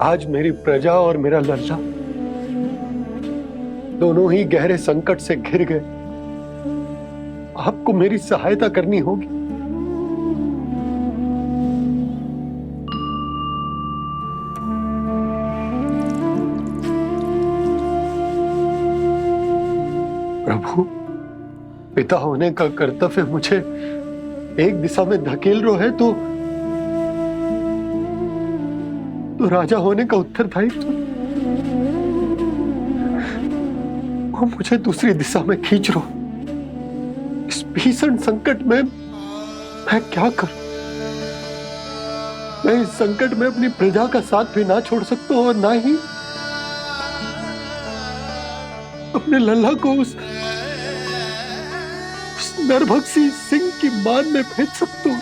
आज मेरी प्रजा और मेरा लल्ला दोनों ही गहरे संकट से घिर गए। आपको मेरी सहायता करनी होगी। प्रभु, पिता होने का कर्तव्य मुझे एक दिशा में धकेल रहे है तो राजा होने का उत्तरदायित्व वो मुझे दूसरी दिशा में खींच रो। इस भीषण संकट में मैं क्या करूं? मैं इस संकट में अपनी प्रजा का साथ भी ना छोड़ सकता हूं और ना ही अपने लल्ला को उस नरभक्षी सिंह की मान में भेज सकता हूं।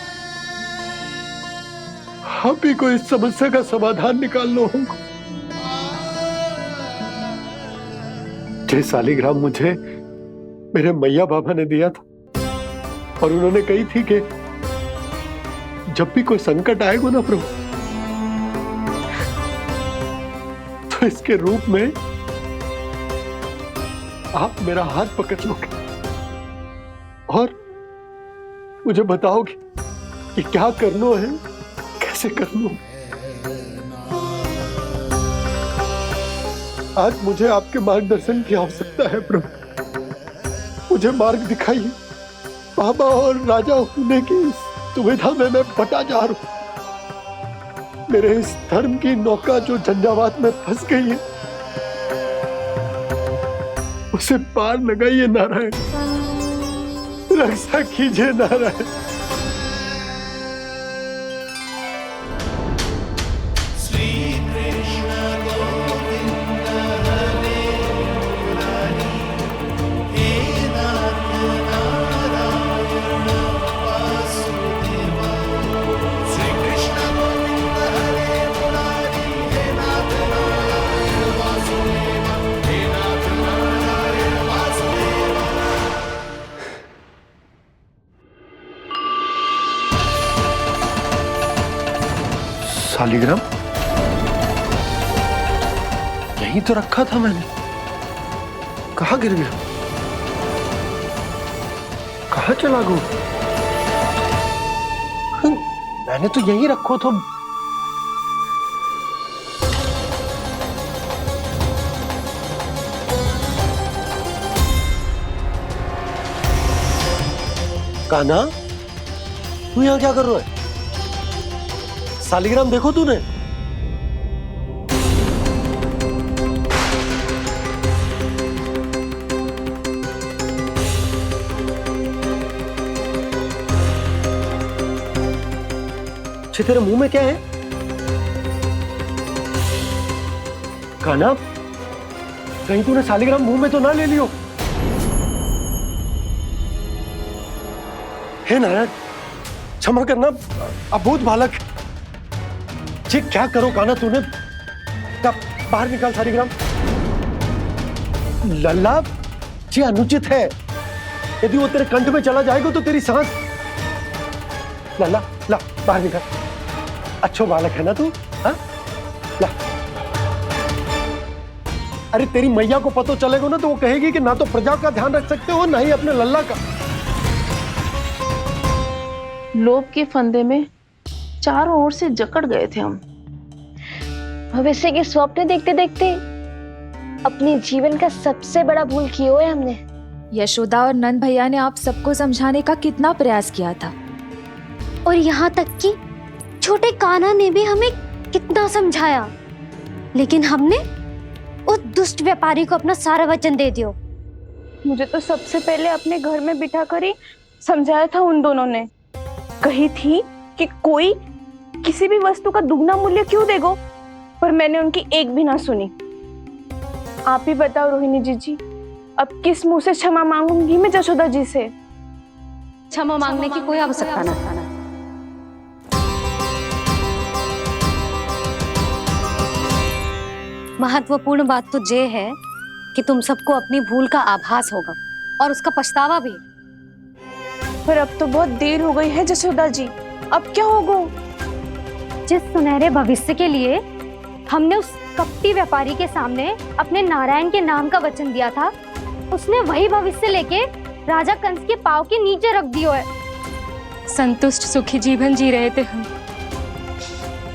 आप ही को इस समस्या का समाधान निकालना होगा। जय शालिग्राम मुझे मेरे मैया बाबा ने दिया था और उन्होंने कही थी कि जब भी कोई संकट आएगा ना प्रभु, तो इसके रूप में आप मेरा हाथ पकड़ लोगे और मुझे बताओगे कि क्या करना है, कैसे करना है। आज मुझे आपके मार्गदर्शन की आवश्यकता है प्रभु। मुझे मार्ग दिखाइए। बाबा और राजा होने की सुविधा में मैं बटा जा रहा हूं। मेरे इस धर्म की नौका जो झंझावात में फंस गई है, उसे पार लगाइए नारायण। रक्षा कीजिए नारायण। शालिग्राम यहीं तो रखा था मैंने। कहाँ गिर गया? कहाँ चला गया? मैंने तो यहीं रखो तो। कान्हा, तू यहाँ क्या कर रहा है? शालिग्राम देखो तूने? तेरे मुंह में क्या है? कान्हा, कहीं तूने शालिग्राम मुंह में तो ना ले लियो? हे नारायण, क्षमा करना, अबोध बालक। जी क्या करो कान्हा तूने? क्या बाहर निकाल शालिग्राम। लल्ला, जी अनुचित है। यदि वो तेरे कंठ में चला जाएगा तो तेरी सांस। लल्ला, ला बाहर निकाल। अच्छो बालक है ना तू? हाँ? ला। अरे तेरी मैया को पता चलेगा ना तो वो कहेगी कि ना तो प्रजा का ध्यान रख सकते हो ना ही अपने लल्ला का। लोभ के फंदे में चारों ओर से जकड़ गए थे हम। भविष्य के स्वप्न देखते देखते अपने जीवन का सबसे बड़ा भूल किया है हमने। यशोदा और नंद भैया ने आप सबको समझाने का कितना प्रयास किया था, और यहाँ तक कि छोटे कान्हा ने भी हमें कितना समझाया, लेकिन हमने उस दुष्ट व्यापारी को अपना सारा वचन दे दिया। मुझे तो सबसे पहले अपने घर में बिठा कर ही समझाया था उन दोनों ने। कही थी कि कोई किसी भी वस्तु का दुगना मूल्य क्यों देगो, पर मैंने उनकी एक भी ना सुनी। आप ही बताओ रोहिणी जी, अब किस मुंह से क्षमा मांगूंगी मैं जशोदा जी से? क्षमा मांगने की कोई आवश्यकता ना। महत्वपूर्ण बात तो ये है कि तुम सबको अपनी भूल का आभास होगा और उसका पछतावा भी। पर अब तो बहुत देर हो गई है जशोदा जी, अब क्या होगा? जिस सुनहरे भविष्य के लिए हमने उस कपटी व्यापारी के सामने अपने नारायण के नाम का वचन दिया था, उसने वही भविष्य लेके राजा कंस के पांव के नीचे रख दियो है। संतुष्ट सुखी जीवन जी रहे थे हम।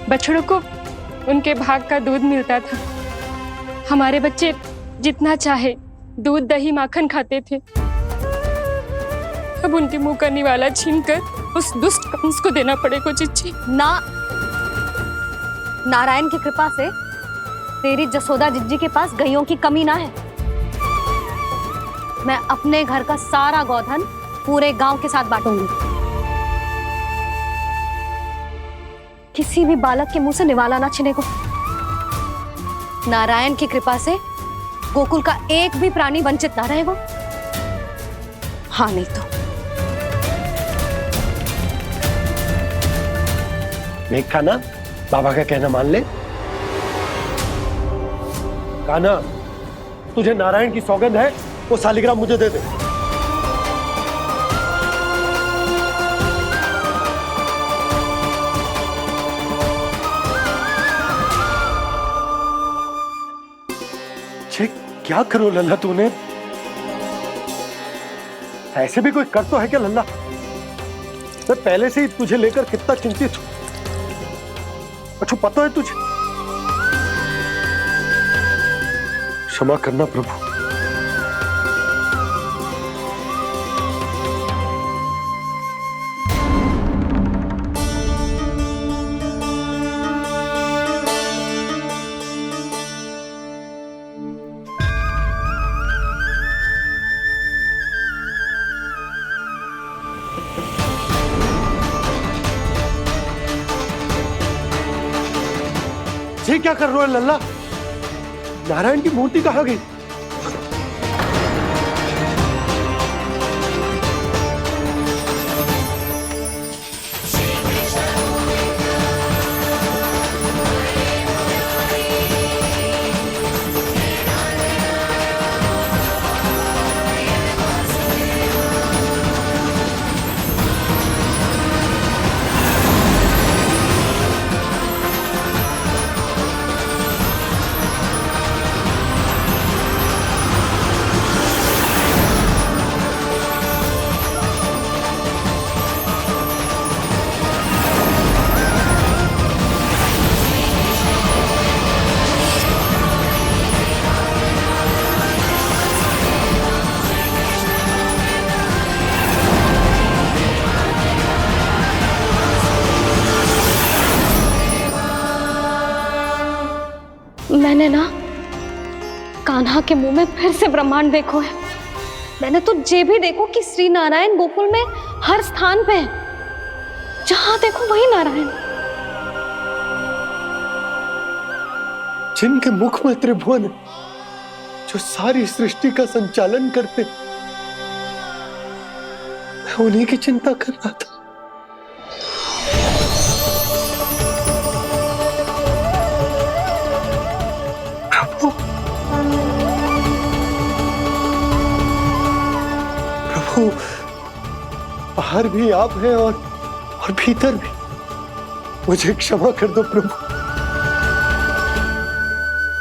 बछड़ों को उनके भाग का दूध मिलता था। हमारे बच्चे जितना चाहे दूध दही माखन खाते थे। अब उनके मुंह का निवाला छीनकर उस दुष्ट कंस को देना पड़ेगा चिच्ची। ना, नारायण की कृपा से तेरी जसोदा जिज्जी के पास गायों की कमी ना है। मैं अपने घर का सारा गोधन पूरे गांव के साथ बांटूंगी। किसी भी बालक के मुंह से निवाला ना छिने को। नारायण की कृपा से गोकुल का एक भी प्राणी वंचित ना रहेगा। हाँ नहीं तो देख कान्हा, बाबा का कहना मान ले। कान्हा, तुझे नारायण की सौगंध है, वो शालिग्राम मुझे दे दे। छे, क्या करो लल्ला तूने? ऐसे भी कोई कर तो है क्या लल्ला? मैं पहले से ही तुझे लेकर कितना चिंतित हूं। अच्छा पता है तुझे? क्षमा करना प्रभु। ये क्या कर रहे हो लल्ला? नारायण की मूर्ति कहाँ गई? मैंने ना कान्हा के मुंह में फिर से ब्रह्मांड देखो है। मैंने तो ये भी देखो कि श्री नारायण गोकुल में हर स्थान पे है। जहां देखो वही नारायण। जिनके मुख में त्रिभुवन है, जो सारी सृष्टि का संचालन करते, मैं उन्हीं की चिंता कर रहा था। प्रभु, प्रभु, बाहर भी आप हैं और भीतर भी। मुझे क्षमा कर दो प्रभु,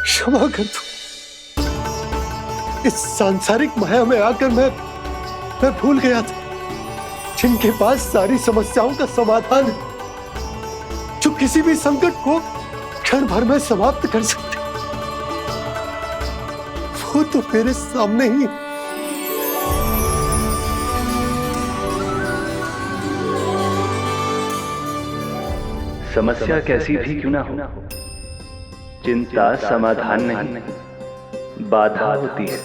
क्षमा कर दो। इस सांसारिक माया में आकर मैं भूल गया था जिनके पास सारी समस्याओं का समाधान है, जो किसी भी संकट को क्षण भर में समाप्त कर सकते, वो तो मेरे सामने ही। समस्या कैसी भी क्यों ना हो, चिंता समाधान नहीं, बाधा होती है।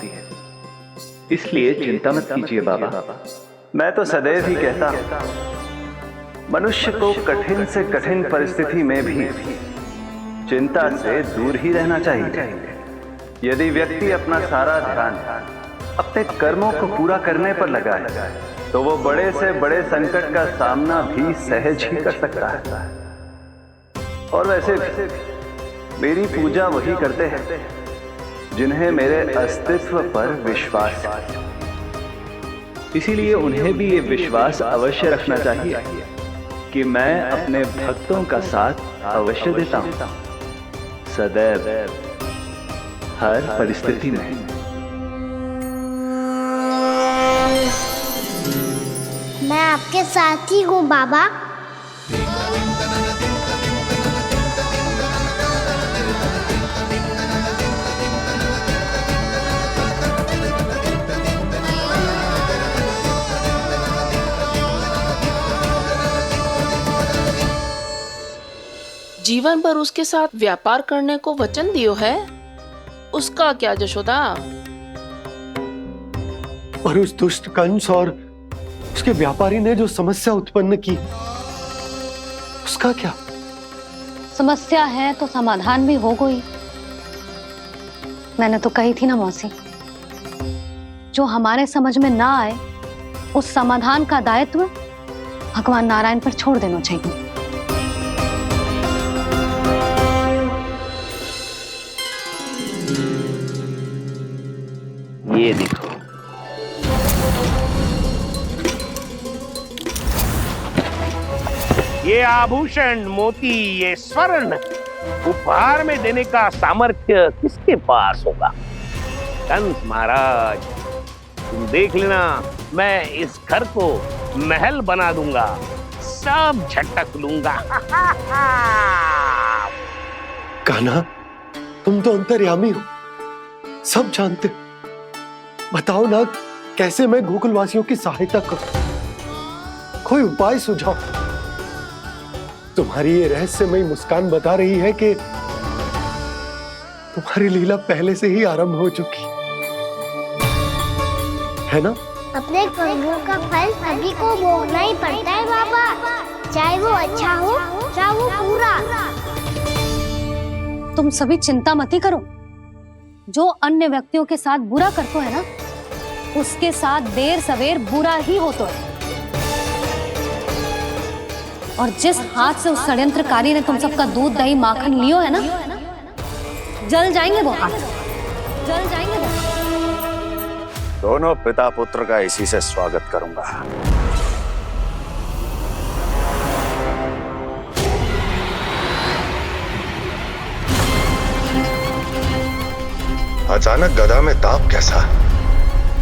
इसलिए चिंता मत कीजिए बाबा। मैं तो सदैव ही कहता हूं, मनुष्य को कठिन से कठिन परिस्थिति में भी चिंता से दूर ही रहना चाहिए। यदि व्यक्ति अपना सारा ध्यान अपने कर्मों को पूरा करने पर लगाए, तो वो बड़े से बड़े संकट का सामना भी सहज ही कर सकता है। और वैसे भी मेरी पूजा वही करते हैं जिन्हें मेरे अस्तित्व पर विश्वास है। इसीलिए उन्हें भी ये विश्वास अवश्य रखना चाहिए कि मैं अपने भक्तों का साथ अवश्य देता हूं। सदैव, हर परिस्थिति में। मैं आपके साथ ही हूँ बाबा। जीवन भर उसके साथ व्यापार करने को वचन दियो है, उसका क्या जशोदा? और उस दुष्ट कंस और उसके व्यापारी ने जो समस्या उत्पन्न की, उसका क्या? समस्या है तो समाधान भी हो गई। मैंने तो कही थी ना मौसी, जो हमारे समझ में ना आए उस समाधान का दायित्व भगवान नारायण पर छोड़ देना चाहिए। ये देखो, ये आभूषण, मोती, ये स्वर्ण उपहार में देने का सामर्थ्य किसके पास होगा? कंस महाराज, तुम देख लेना, मैं इस घर को महल बना दूंगा, सब झटक लूंगा। कान्हा, तुम तो अंतर्यामी हो, सब जानते हो। बताओ ना, कैसे मैं गोकुलवासियों की सहायता करूं? कोई उपाय सुझाओ। तुम्हारी ये रहस्यमयी मुस्कान बता रही है कि तुम्हारी लीला पहले से ही आरंभ हो चुकी है ना? अपने कर्मों का फल सभी को भोगना ही पड़ता है बाबा, चाहे वो अच्छा हो चाहे वो बुरा। तुम सभी चिंता मत ही करो। जो अन्य व्यक्तियों के साथ बुरा करते है ना, उसके साथ देर सवेर बुरा ही होता है। और जिस हाथ से उस षड्यंत्रकारी ने तुम सबका दूध दही माखन लियो है ना, जल जाएंगे वो हाथ, जल जाएंगे वो। दोनों पिता पुत्र का इसी से स्वागत करूंगा। अचानक गदा में ताप कैसा?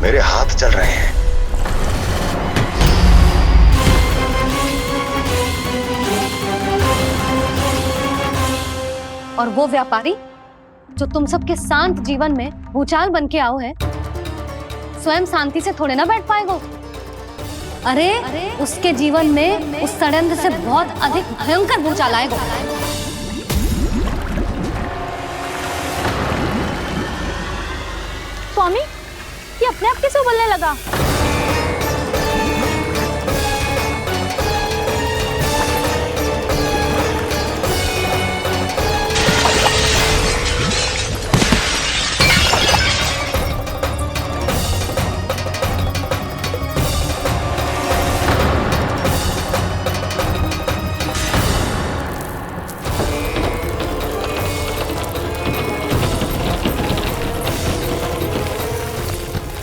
मेरे हाथ चल रहे हैं। और वो व्यापारी जो तुम सबके शांत जीवन में भूचाल बन के आओ है, स्वयं शांति से थोड़े ना बैठ पाएगा। अरे उसके जीवन में उस षड्यंत्र से बहुत अधिक भयंकर भूचाल आएगा। स्वामी, ये अपने आप कैसे उबलने लगा?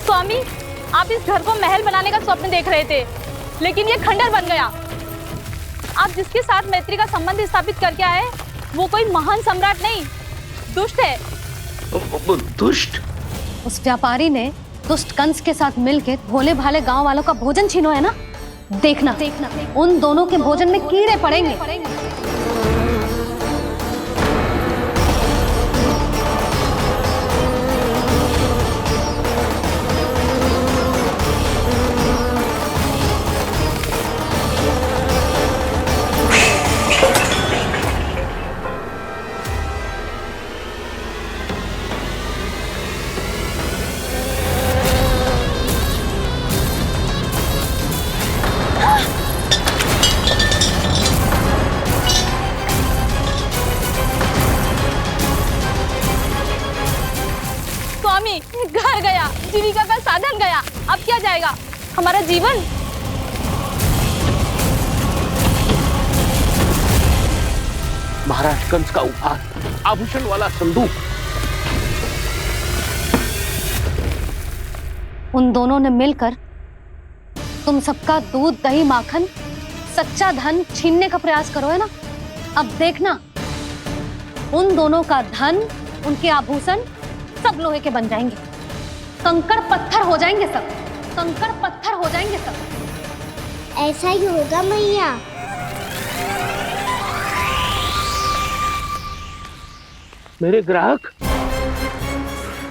स्वामी, आप इस घर को महल बनाने का स्वप्न देख रहे थे, लेकिन ये खंडर बन गया। आप जिसके साथ मैत्री का संबंध स्थापित करके आए, वो कोई महान सम्राट नहीं, दुष्ट है। दुष्ट? उस व्यापारी ने दुष्ट कंस के साथ मिलकर भोले भाले गांव वालों का भोजन छीनो है ना। देखना उन दोनों के भोजन में कीड़े पड़ेंगे। स्वामी, घर गया, जीविका का साधन गया, अब क्या जाएगा हमारा जीवन? महाराज कंस का उपहार, आभूषण वाला संदूक। उन दोनों ने मिलकर तुम सबका दूध दही माखन सच्चा धन छीनने का प्रयास करो है ना। अब देखना उन दोनों का धन, उनके आभूषण सब लोहे के बन जाएंगे, कंकड़ पत्थर हो जाएंगे सब, कंकड़ पत्थर हो जाएंगे सब। ऐसा ही होगा मैया। मेरे ग्राहक।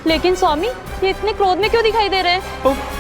लेकिन स्वामी, ये इतने क्रोध में क्यों दिखाई दे रहे हैं?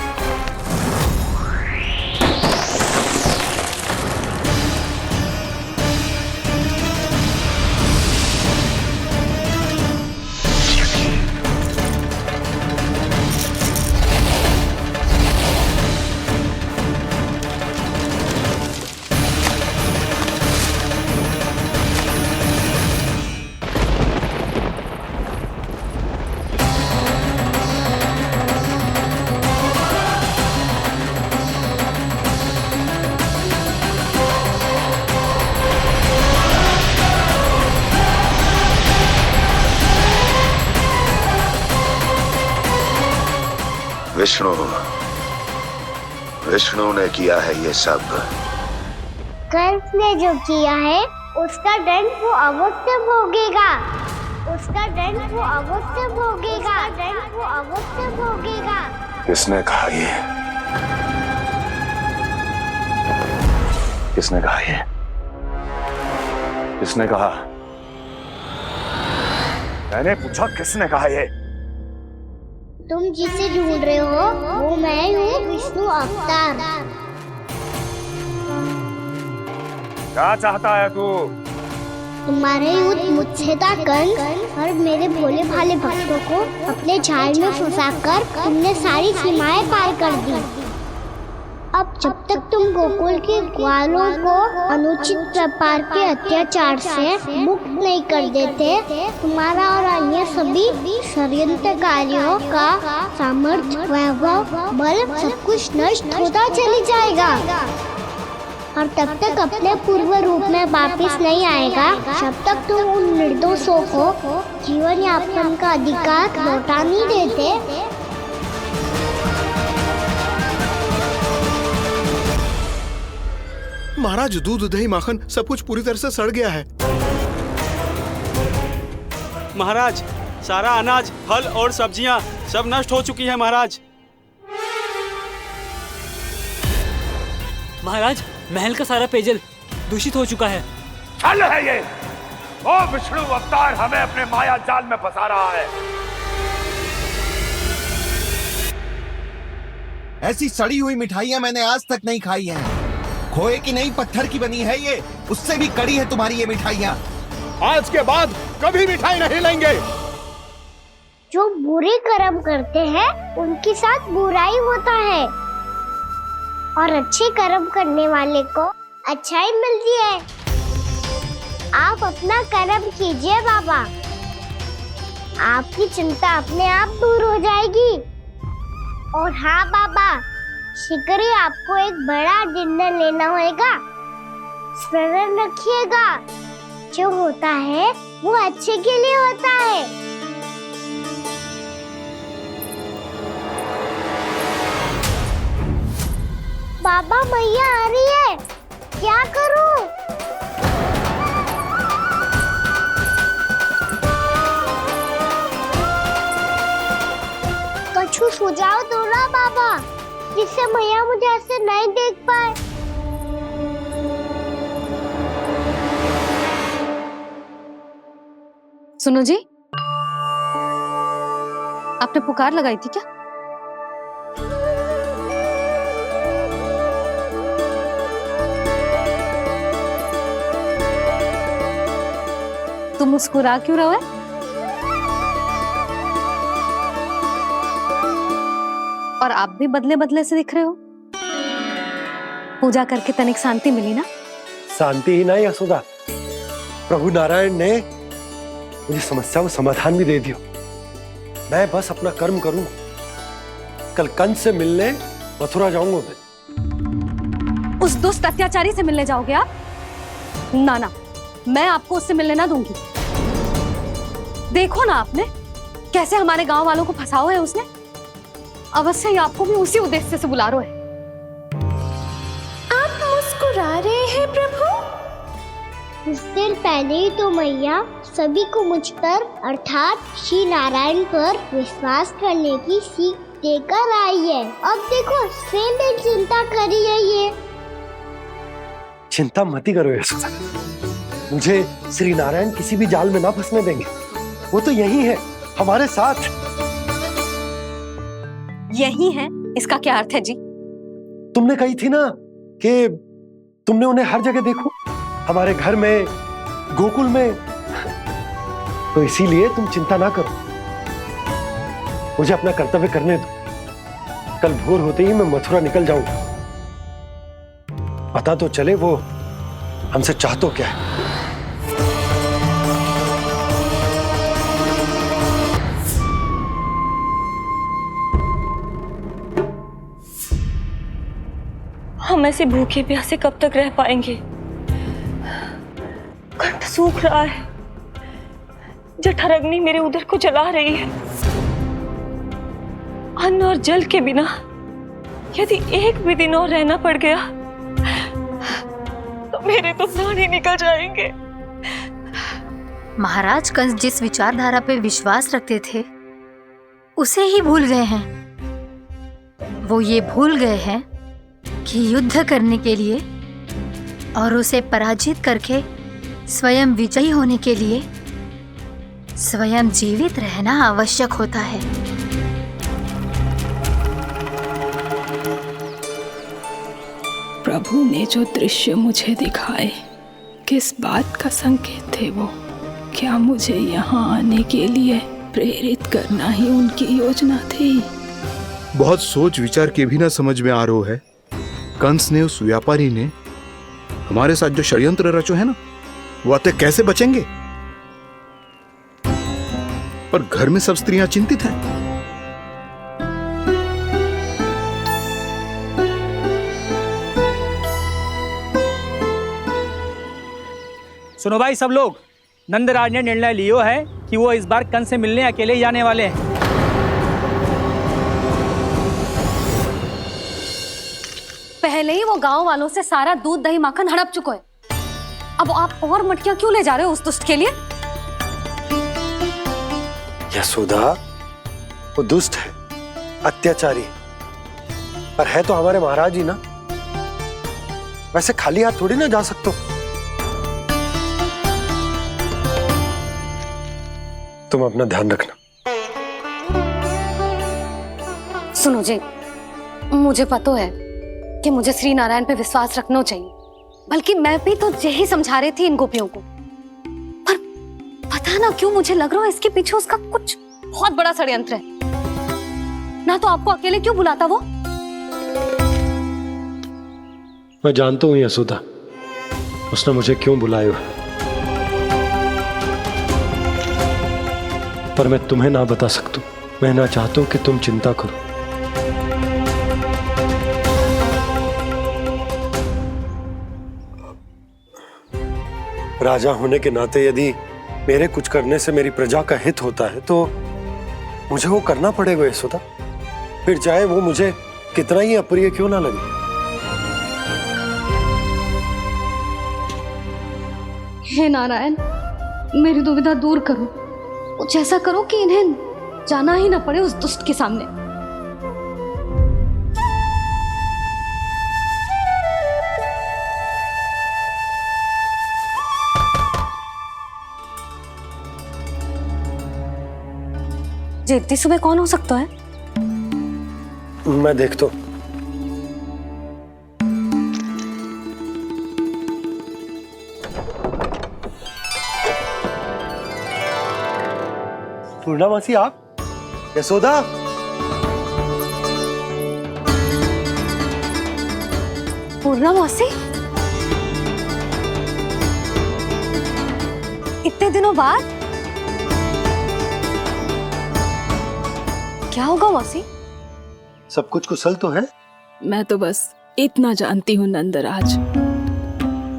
विष्णु ने किया है ये सब। कंस ने जो किया है उसका दंड वो अवश्य भोगेगा, उसका दंड वो अवश्य भोगेगा, दंड वो अवश्य भोगेगा। किसने कहा ये? किसने कहा ये? किसने कहा? मैंने पूछा किसने कहा ये? तुम जिसे ढूंढ रहे हो वो मैं हूँ, विष्णु अवतार। क्या चाहता है तू? तुम्हारे युद्ध मुझसे था कंस, और मेरे भोले भाले भक्तों को अपने जाल में फंसाकर तुमने सारी सीमाएं पार कर दी। अब जब तक तुम गोकुल के ग्वालों को अनुचित प्रकार के अत्याचार से मुक्त नहीं कर देते, तुम्हारा और अन्य सभी षड्यंत्रकारियों का सामर्थ्य, वैभव, बल सब कुछ नष्ट होता चली जाएगा, और तब तक अपने पूर्व रूप में वापस नहीं आएगा जब तक तुम उन निर्दोषों को जीवन यापन का अधिकार लौटा नहीं देते। महाराज, दूध दही माखन सब कुछ पूरी तरह से सड़ गया है। महाराज, सारा अनाज, फल और सब्जियां सब नष्ट हो चुकी है महाराज। महाराज, महल का सारा पेयजल दूषित हो चुका है। छल है ये। वो विष्णु अवतार हमें अपने माया जाल में फंसा रहा है। ऐसी सड़ी हुई मिठाइयां मैंने आज तक नहीं खाई हैं। खोए की नहीं, पत्थर की बनी है ये, उससे भी कड़ी है तुम्हारी ये मिठाइयां। आज के बाद कभी मिठाई नहीं लेंगे। जो बुरे कर्म करते हैं उनके साथ बुराई होता है, और अच्छे कर्म करने वाले को अच्छाई मिलती है। आप अपना कर्म कीजिए बाबा, आपकी चिंता अपने आप दूर हो जाएगी। और हाँ बाबा, शीघ्र ही आपको एक बड़ा डिनर लेना होगा। स्मरण रखिएगा, जो होता है वो अच्छे के लिए होता है। बाबा, मैया आ रही है, क्या करूं? कछु सुझाव दो ना बाबा, जिससे मैया मुझे ऐसे नहीं देख पाए। सुनो जी, आपने पुकार लगाई थी क्या? तुम मुस्कुरा क्यों रहे हो? और आप भी बदले बदले से दिख रहे हो। पूजा करके तनिक शांति मिली ना? शांति ही नहीं यशोदा, प्रभु नारायण ने मुझे समस्या को समाधान भी दे दिया। मैं बस अपना कर्म करूं। कल कंस से मिलने मथुरा जाऊंगा मैं। उस दुष्ट अत्याचारी से मिलने जाओगे आप? ना ना, मैं आपको उससे मिलने ना दूंगी। देखो ना आपने कैसे हमारे गांव वालों को फंसाओ है उसने। अवश्य ही आपको भी उसी उद्देश्य से बुला रहा है। आप मुस्कुरा रहे हैं प्रभु? कुछ दिन पहले ही तो मैया सभी को मुझ पर अर्थात श्री नारायण पर विश्वास करने की सीख देकर आई है। अब देखो स्वयं भी चिंता करी है ये। चिंता मत ही करो यशोदा, मुझे श्री नारायण किसी भी जाल में ना फंसने देंगे। वो तो यही है हमारे साथ। यही है, इसका क्या अर्थ है जी? तुमने कही थी ना कि तुमने उन्हें हर जगह देखो, हमारे घर में, गोकुल में, तो इसीलिए तुम चिंता ना करो, मुझे अपना कर्तव्य करने दो। कल भोर होते ही मैं मथुरा निकल जाऊंगा। पता तो चले वो हमसे चाहतो क्या है। हम ऐसे भूखे प्यासे कब तक रह पाएंगे? कंठ सूख रहा है, जठराग्नि मेरे उदर को जला रही है। अन्न और जल के बिना यदि एक भी दिन और रहना पड़ गया तो मेरे तो प्राण ही निकल जाएंगे। महाराज कंस जिस विचारधारा पे विश्वास रखते थे उसे ही भूल गए हैं। वो ये भूल गए हैं कि युद्ध करने के लिए और उसे पराजित करके स्वयं विजयी होने के लिए स्वयं जीवित रहना आवश्यक होता है। प्रभु ने जो दृश्य मुझे दिखाए, किस बात का संकेत थे वो? क्या मुझे यहाँ आने के लिए प्रेरित करना ही उनकी योजना थी? बहुत सोच विचार के भी ना समझ में आ रहा है। कंस ने, उस व्यापारी ने हमारे साथ जो षड्यंत्र रचो है ना, वो आते कैसे बचेंगे? पर घर में सब स्त्रियां चिंतित हैं। सुनो भाई सब लोग, नंदराज ने निर्णय लियो है कि वो इस बार कंस से मिलने अकेले ही आने वाले हैं। पहले ही वो गांव वालों से सारा दूध दही माखन हड़प चुका है, अब आप और मटकियां क्यों ले जा रहे हो उस दुष्ट के लिए? यशोदा, वो दुष्ट है, अत्याचारी, पर है तो हमारे महाराज ही ना। वैसे खाली हाथ थोड़ी ना जा सकते हो। तुम अपना ध्यान रखना। सुनो जी, मुझे पता है कि मुझे श्री नारायण पे विश्वास रखना चाहिए, बल्कि मैं भी तो यही समझा रही थी इन गोपियों को, पर पता ना क्यों मुझे लग रहा है इसके पीछे उसका कुछ बहुत बड़ा षड्यंत्र है। ना तो आपको अकेले क्यों बुलाता वो? मैं जानता हूं यशोदा, उसने मुझे क्यों बुलाया है, पर मैं तुम्हें ना बता सकता। मैं ना चाहता हूं कि तुम चिंता करो। राजा होने के नाते यदि मेरे कुछ करने से मेरी प्रजा का हित होता है तो मुझे वो करना पड़ेगा यशोदा, फिर चाहे वो मुझे कितना ही अप्रिय क्यों ना लगे। हे नारायण, मेरी दुविधा दूर करो, कुछ ऐसा करो कि इन्हें जाना ही ना पड़े उस दुष्ट के सामने। जी इतनी सुबह कौन हो सकता है? मैं देखता हूं। पूर्णामासी, आप? यशोदा, पूर्णामासी, इतने दिनों बाद? क्या होगा मौसी? सब कुछ कुशल तो है? मैं तो बस इतना जानती हूँ नंदराज,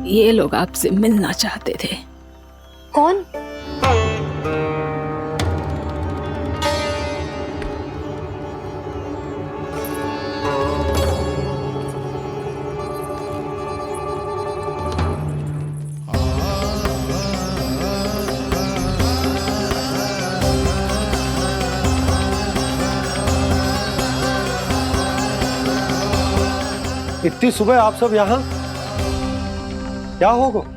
ये लोग आपसे मिलना चाहते थे। कौन? इतनी सुबह आप सब यहाँ, क्या होगा?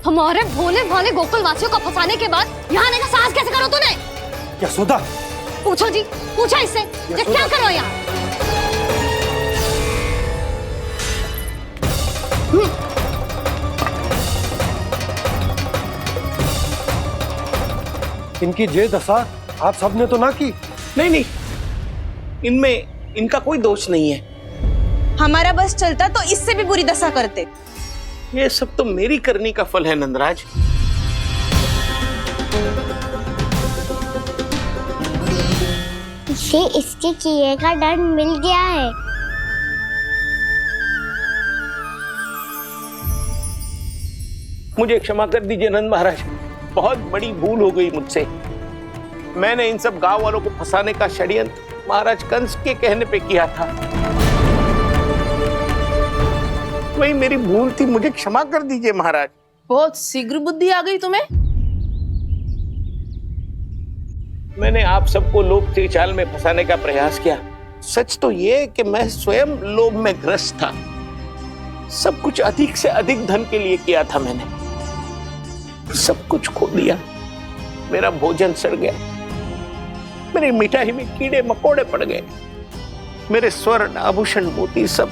हमारे भोले भाले गोकुल वासियों को फंसाने के बाद यहाँ आने का साहस कैसे करो तूने? यशोदा, पूछो जी, पूछो इससे ये क्या करो यहाँ? इनकी ये दशा आप सबने तो ना की? नहीं नहीं, इनमें इनका कोई दोष नहीं है। हमारा बस चलता तो इससे भी बुरी दशा करते। ये सब तो मेरी करनी का फल है नंदराज। इसे इसके किए का दंड मिल गया है। मुझे क्षमा कर दीजिए नंद महाराज, बहुत बड़ी भूल हो गई मुझसे। मैंने इन सब गांव वालों को फंसाने का षड्यंत्र महाराज कंस के कहने पे किया था। वही मेरी भूल थी, मुझे क्षमा कर दीजिए महाराज। बहुत शीघ्र बुद्धि आ गई तुम्हें। मैंने आप सबको लोभ के जाल में फंसाने का प्रयास किया। सच तो ये कि मैं स्वयं लोभ में ग्रस्त था। सब कुछ अधिक से अधिक धन के लिए किया था मैंने। सब कुछ खो दिया। मेरा भोजन सड़ गया, मेरी मिठाई में कीड़े मकोड़े पड़ गए, मेरे स्वर्ण आभूषण मोती सब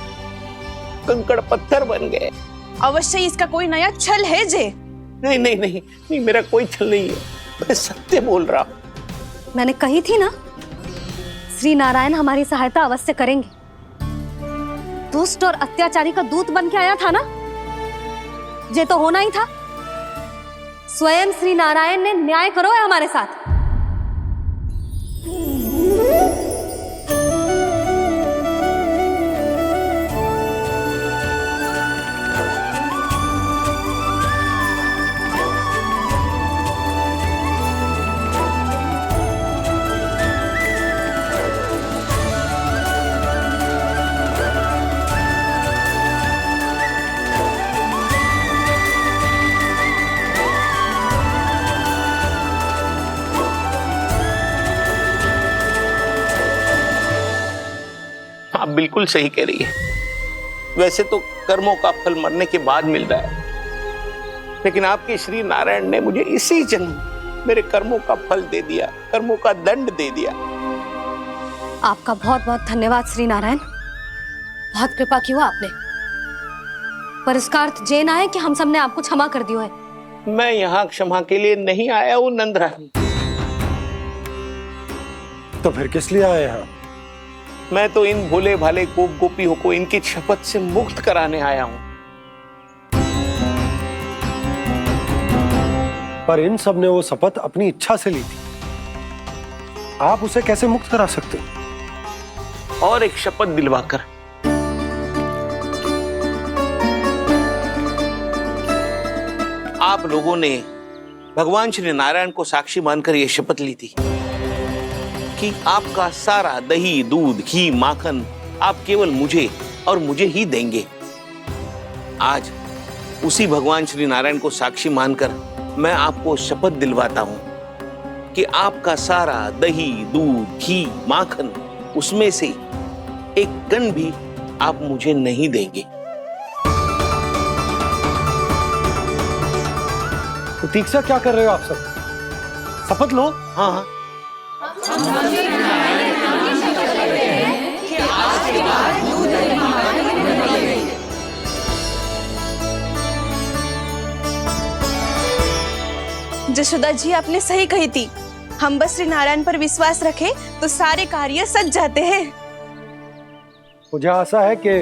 कंकड़ पत्थर बन गए। अवश्य इसका कोई नया छल है जे। नहीं नहीं नहीं नहीं, मेरा कोई छल नहीं है, मैं सत्य बोल रहा हूं। मैंने कही थी ना, श्री नारायण हमारी सहायता अवश्य करेंगे। दुष्ट और अत्याचारी का दूत बन के आया था ना, ये तो होना ही था। स्वयं श्री नारायण ने न्याय करो है हमारे साथ। आप बिल्कुल सही कह रही है। वैसे तो कर्मों का फल मरने के बाद मिल रहा है, लेकिन आपके श्री नारायण ने मुझे इसी जन्म मेरे कर्मों का फल दे दिया, कर्मों का दंड दे दिया। आपका बहुत बहुत धन्यवाद श्री नारायण, बहुत कृपा की हो आपने। पर इसका अर्थ ये ना है कि हम सब ने आपको क्षमा कर दियो है। मैं यहाँ क्षमा के लिए नहीं आया हूँ नंदरानी। तो फिर किस लिए आए हैं? मैं तो इन भोले भाले गोप गोपियों को इनकी शपथ से मुक्त कराने आया हूँ। पर इन सब ने वो शपथ अपनी इच्छा से ली थी, आप उसे कैसे मुक्त करा सकते? और एक शपथ दिलवाकर। आप लोगों ने भगवान श्री नारायण को साक्षी मानकर यह शपथ ली थी कि आपका सारा दही, दूध, घी, माखन आप केवल मुझे और मुझे ही देंगे। आज उसी भगवान श्री नारायण को साक्षी मानकर मैं आपको शपथ दिलवाता हूं कि आपका सारा दही, दूध, घी, माखन उसमें से एक कण भी आप मुझे नहीं देंगे। प्रतीक्षा क्या कर रहे हो आप सब? शपथ लो। हाँ हाँ, जशोदा जी, आपने सही कही थी। हम बस श्री नारायण पर विश्वास रखें तो सारे कार्य सज जाते हैं। मुझे आशा है कि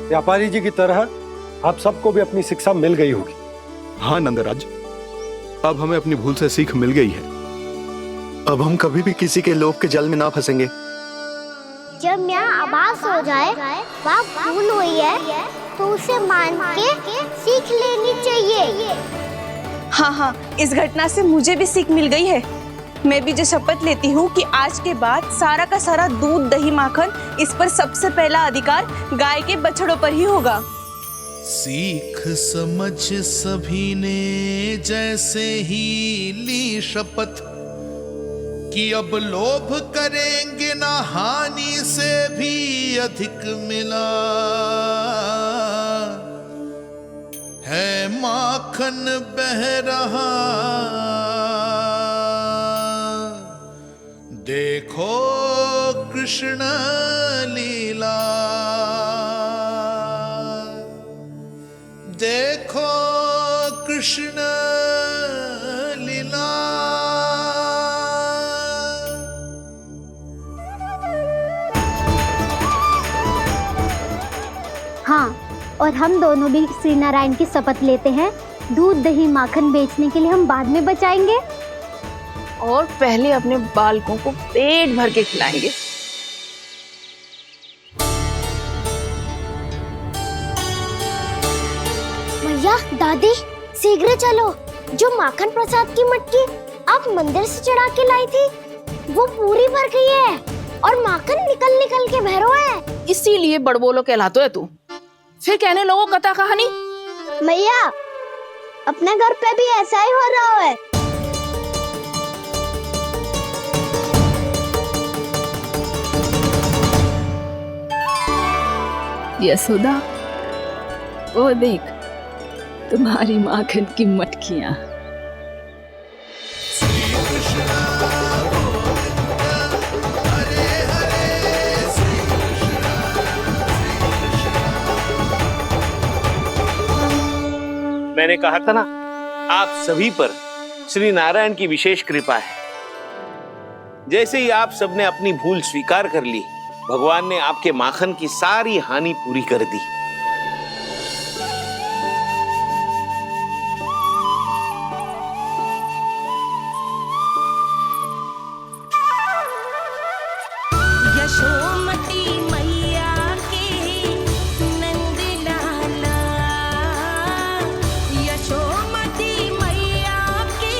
व्यापारी जी की तरह आप सबको भी अपनी शिक्षा मिल गई होगी। हाँ नंदराज, अब हमें अपनी भूल से सीख मिल गई है। अब हम कभी भी किसी के लोभ के जल में ना फंसेंगे। जब यहाँ आभास हो जाए वहाँ भूल हुई है तो उसे मान के सीख लेनी चाहिए। हाँ हाँ, इस घटना से मुझे भी सीख मिल गई है। मैं भी जो शपथ लेती हूँ कि आज के बाद सारा का सारा दूध दही माखन इस पर सबसे पहला अधिकार गाय के बछड़ों पर ही होगा। सीख समझ सभी ने जैसे ही ली शपथ कि अब लोभ करेंगे ना हानि से भी अधिक मिला है माखन बह रहा देखो कृष्ण लीला देखो कृष्ण लीला। हाँ, और हम दोनों भी श्री नारायण की शपथ लेते हैं, दूध दही माखन बेचने के लिए हम बाद में बचाएंगे और पहले अपने बालकों को पेट भर के खिलाएंगे। भैया दादी शीघ्र चलो, जो माखन प्रसाद की मटकी आप मंदिर से चढ़ा के लाई थी वो पूरी भर गई है और माखन निकल निकल के बह रहा है। इसीलिए बड़बोलो कहलाते है तू। फिर कहने लोगों कथा कहानी। भैया अपने घर पे भी ऐसा ही हो रहा है। यशोदा, वो देख तुम्हारी माखन की मटकियां। मैंने कहा था ना, आप सभी पर श्री नारायण की विशेष कृपा है। जैसे ही आप सबने अपनी भूल स्वीकार कर ली, भगवान ने आपके माखन की सारी हानि पूरी कर दी। यशोमती मैया के नंद लाला, यशोमती मैया के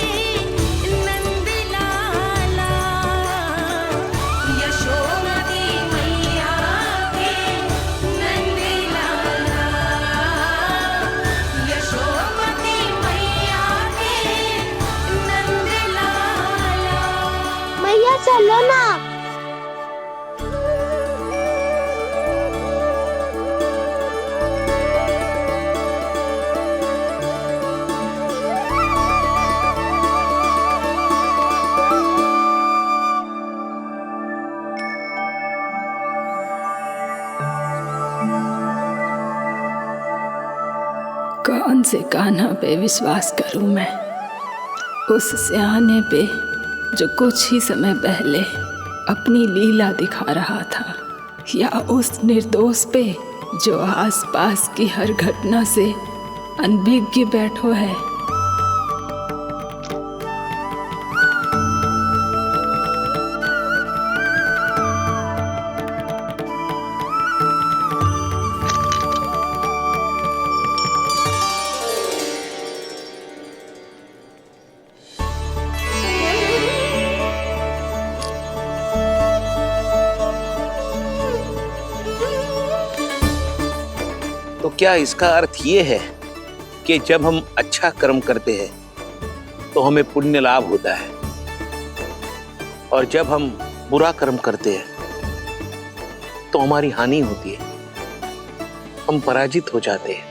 नंद लाला, यशोमती मैया के नंद लाला, यशोमती मैया के नंद लाला। मैया चलो ना। कौन से कान्हा पे विश्वास करूं मैं, उस सियाने पे जो कुछ ही समय पहले अपनी लीला दिखा रहा था, या उस निर्दोष पे जो आसपास की हर घटना से अनभिज्ञ बैठो है। तो क्या इसका अर्थ ये है कि जब हम अच्छा कर्म करते हैं तो हमें पुण्य लाभ होता है, और जब हम बुरा कर्म करते हैं तो हमारी हानि होती है, हम पराजित हो जाते हैं।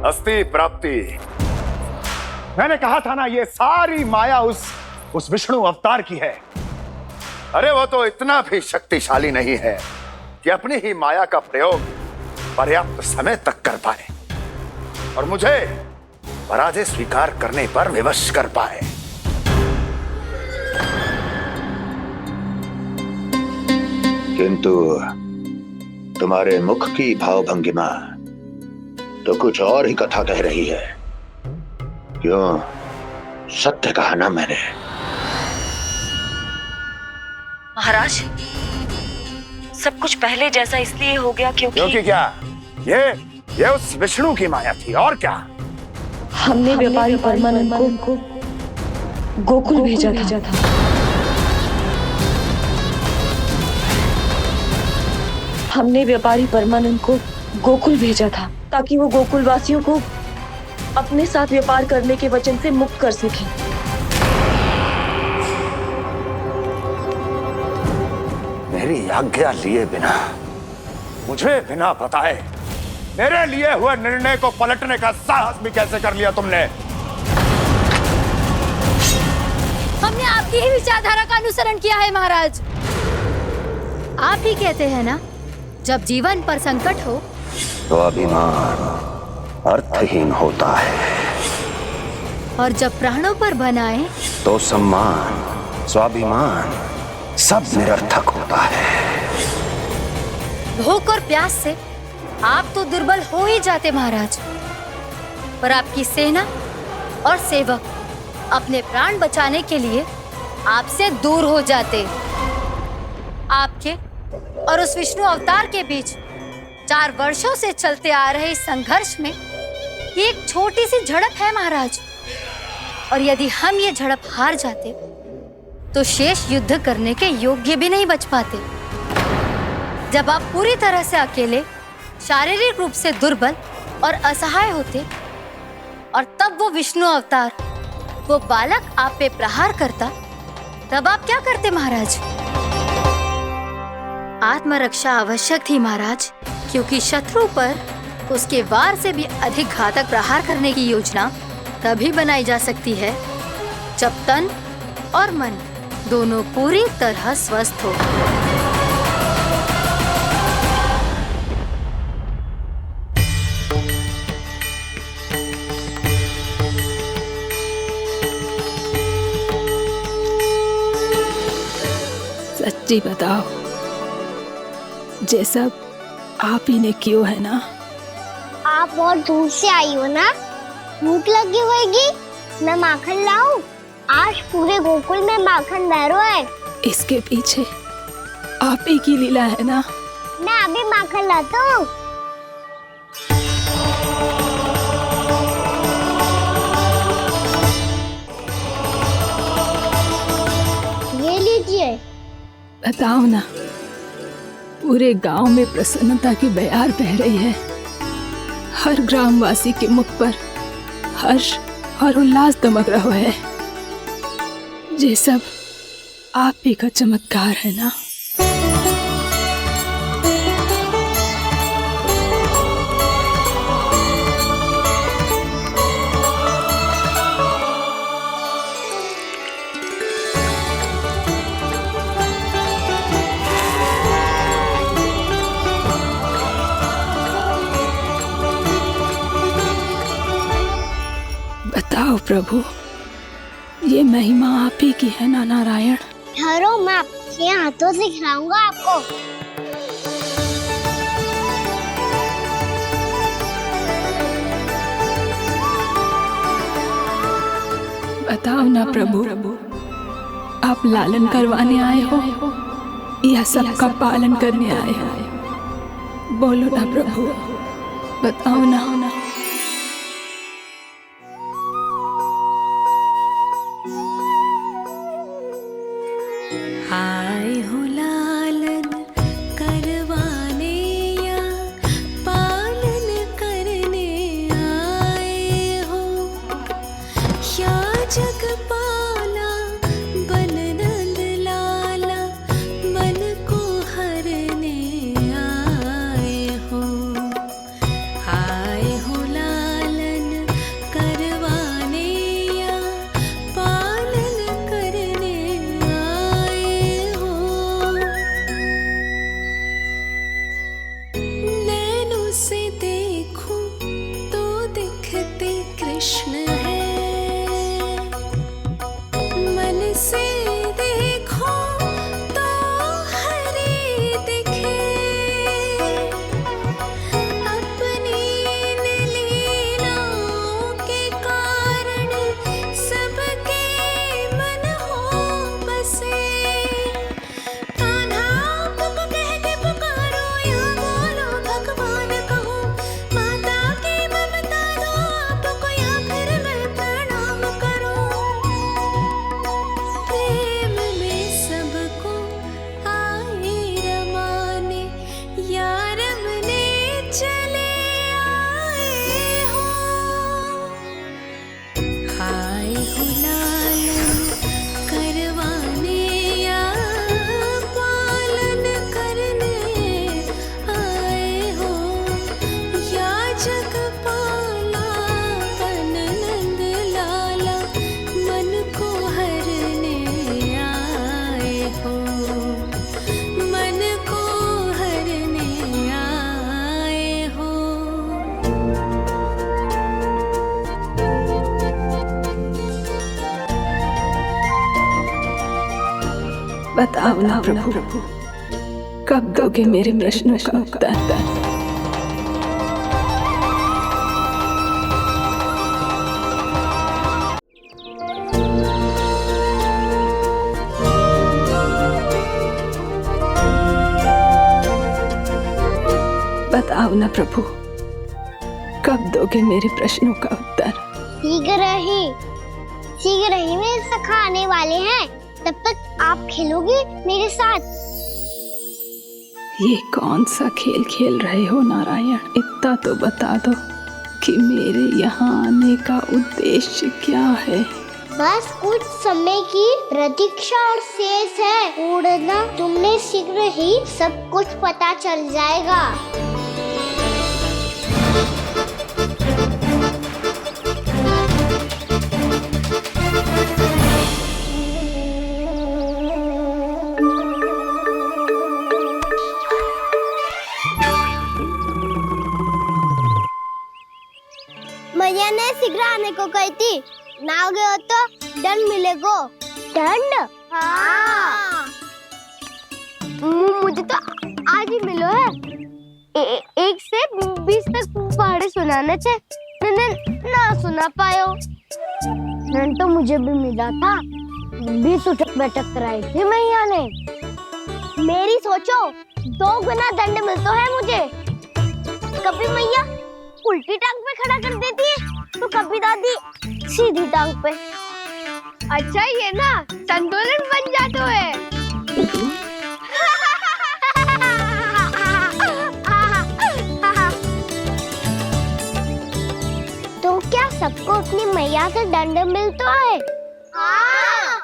अस्ति प्राप्ति। मैंने कहा था ना, ये सारी माया उस विष्णु अवतार की है। अरे वो तो इतना भी शक्तिशाली नहीं है कि अपनी ही माया का प्रयोग पर्याप्त समय तक कर पाए और मुझे पराजय स्वीकार करने पर विवश कर पाए। किंतु तुम्हारे मुख की भावभंगिमा तो कुछ और ही कथा कह रही है। क्यों? सत्य कहा ना मैंने। महाराज, सब कुछ पहले जैसा इसलिए हो गया क्योंकि क्या? ये उस विष्णु की माया थी और क्या? हमने व्यापारी परमानंद को गोकुल भेजा था। हमने व्यापारी परमानंद को गोकुल भेजा था ताकि वो गोकुल वासियों को अपने साथ व्यापार करने के वचन से मुक्त कर सके। मेरी आज्ञा लिए बिना, मुझे बिना बताए मेरे लिए हुए निर्णय को पलटने का साहस भी कैसे कर लिया तुमने? हमने आपकी ही विचारधारा का अनुसरण किया है महाराज। आप ही कहते हैं ना, जब जीवन पर संकट हो तो अभिमान अर्थहीन होता है और जब प्राणों पर बनाए तो सम्मान स्वाभिमान सब निरर्थक होता है। भूख और प्यास से आप तो दुर्बल हो ही जाते महाराज, पर आपकी सेना और सेवक अपने प्राण बचाने के लिए आपसे दूर हो जाते। आपके और उस विष्णु अवतार के बीच 4 वर्षों से चलते आ रहे इस संघर्ष में एक छोटी सी झड़प है महाराज, और यदि हम ये झड़प हार जाते तो शेष युद्ध करने के योग्य भी नहीं बच पाते। जब आप पूरी तरह से अकेले, शारीरिक रूप से दुर्बल और असहाय होते और तब वो विष्णु अवतार, वो बालक आप पे प्रहार करता, तब आप क्या करते महाराज? आत्मरक्षा आवश्यक थी महाराज, क्योंकि शत्रु पर उसके वार से भी अधिक घातक प्रहार करने की योजना तभी बनाई जा सकती है जब तन और मन दोनों पूरी तरह स्वस्थ हो। सच्ची बताओ, जैसा आप ही ने किया है ना? आप बहुत दूर से आई हो ना, भूख लगी होगी। मैं माखन लाऊं? आज पूरे गोकुल में माखन बह रहा है। इसके पीछे आप ही की लीला है ना? मैं अभी माखन लाता हूँ। ये लीजिए। बताओ ना, पूरे गांव में प्रसन्नता की बयार बह रही है। हर ग्रामवासी के मुख पर हर्ष और उल्लास दमक रहा है। ये सब आप ही का चमत्कार है ना? बताओ प्रभु, ये महिमा आप ही की है ना नारायण? ठहरो, मैं आपके हाथों से खिलाऊंगा आपको। बताओ ना प्रभु, आप लालन करवाने आए हो या सबका पालन करने आए हो? बोलो ना प्रभु, बताओ ना। आए हो लालन करवाने या पालन करने आए हो, या जगपाला बन नंद लाला मन को हरने आए हो। आए हो लालन करवाने या पालन करने आए बताओ ना प्रभु, कब दोगे मेरे प्रश्नों का उत्तर? बताओ ना प्रभु, कब दोगे मेरे प्रश्नों का उत्तर? शीघ्र ही मेरे सखा आने वाले हैं, तब तक आप खेलोगे मेरे साथ। ये कौन सा खेल खेल रहे हो नारायण? इतना तो बता दो कि मेरे यहाँ आने का उद्देश्य क्या है? बस कुछ समय की प्रतीक्षा और शेष है। उड़ना तुमने शीघ्र ही सब कुछ पता चल जाएगा। मैया ने शीघ्र आने को कही थी, ना हो गए हो तो दंड मिलेगा। दंड? हाँ। मुझे तो आज ही मिलो है। 1 से 20 तक पहाड़े सुनाने थे, ना सुना पायो। दंड तो मुझे भी मिला था, 20 उठक बैठक कराई थी मैया ने। मेरी सोचो, 2 गुना दंड मिलता है मुझे। कभी मैया उल्टी टांग पे खड़ा कर देती है, तो कभी दादी सीधी टांग पे। अच्छा ये ना संतुलन बन जाता है। तो क्या सबको अपनी मैया से दंड मिलता है? हाँ।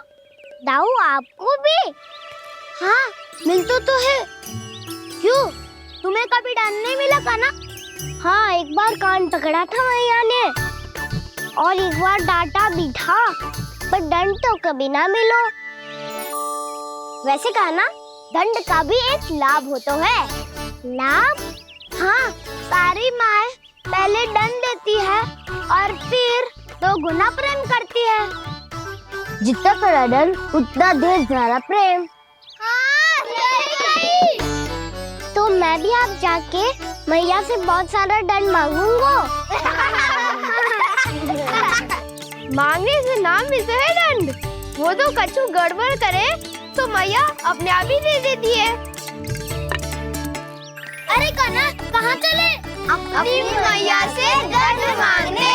दाऊ आपको भी? हाँ मिलता तो है। क्यों, तुम्हें कभी दंड नहीं मिला का ना? हाँ, एक बार कान पकड़ा था मैया ने और एक बार डांटा भी था, पर दंड तो कभी ना मिलो। वैसे कहा ना, दंड का भी एक लाभ होता है। लाभ? हाँ, सारी माँ पहले दंड देती है और फिर 2 गुना प्रेम करती है। जितना बड़ा दंड उतना ढेर सारा प्रेम। हाँ, तो मैं भी आप जाके मैया से बहुत सारा दंड मांगूंगा। मांगने से ना मिलता है दंड, वो तो कछु गड़बड़ करे तो मैया अपने आप ही दे देती है। अरे कना, कहाँ चले? अपनी मैया से दंड मांगने।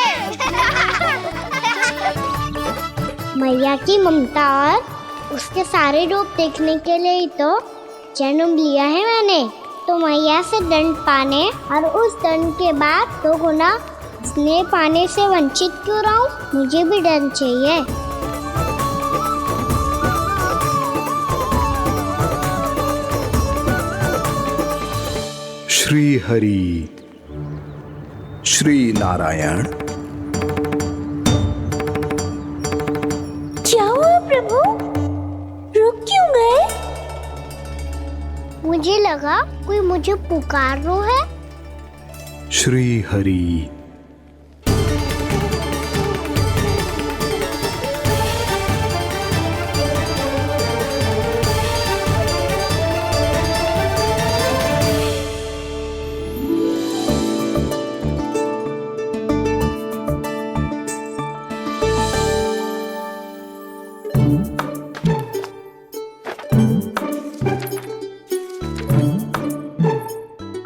मैया की ममता और उसके सारे रूप देखने के लिए ही तो जन्म लिया है मैंने। तो मैया से दंड पाने और उस दंड के बाद 2 गुना स्नेह पाने से वंचित क्यों रहूं? मुझे भी दंड चाहिए। श्री हरि, श्री नारायण। क्या हुआ प्रभु? रुक क्यों गए? मुझे लगा कोई मुझे पुकार रहा है। श्री हरि।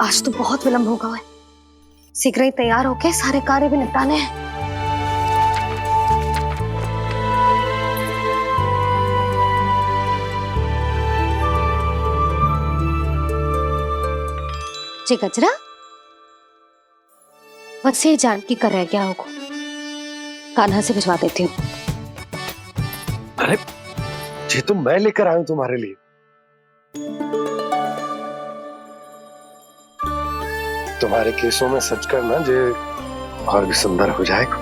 आज तो बहुत विलंब होगा है, शीघ्र ही तैयार होके सारे कार्य भी निपटाने हैं। जी गजरा, बस ये जानकी कर रहे क्या होगा, कान्हा से भिजवा देती हूँ। अरे ये तो मैं लेकर आया हूं तुम्हारे लिए। तुम्हारे केसों में सच करना जे और भी सुंदर हो जाएगा।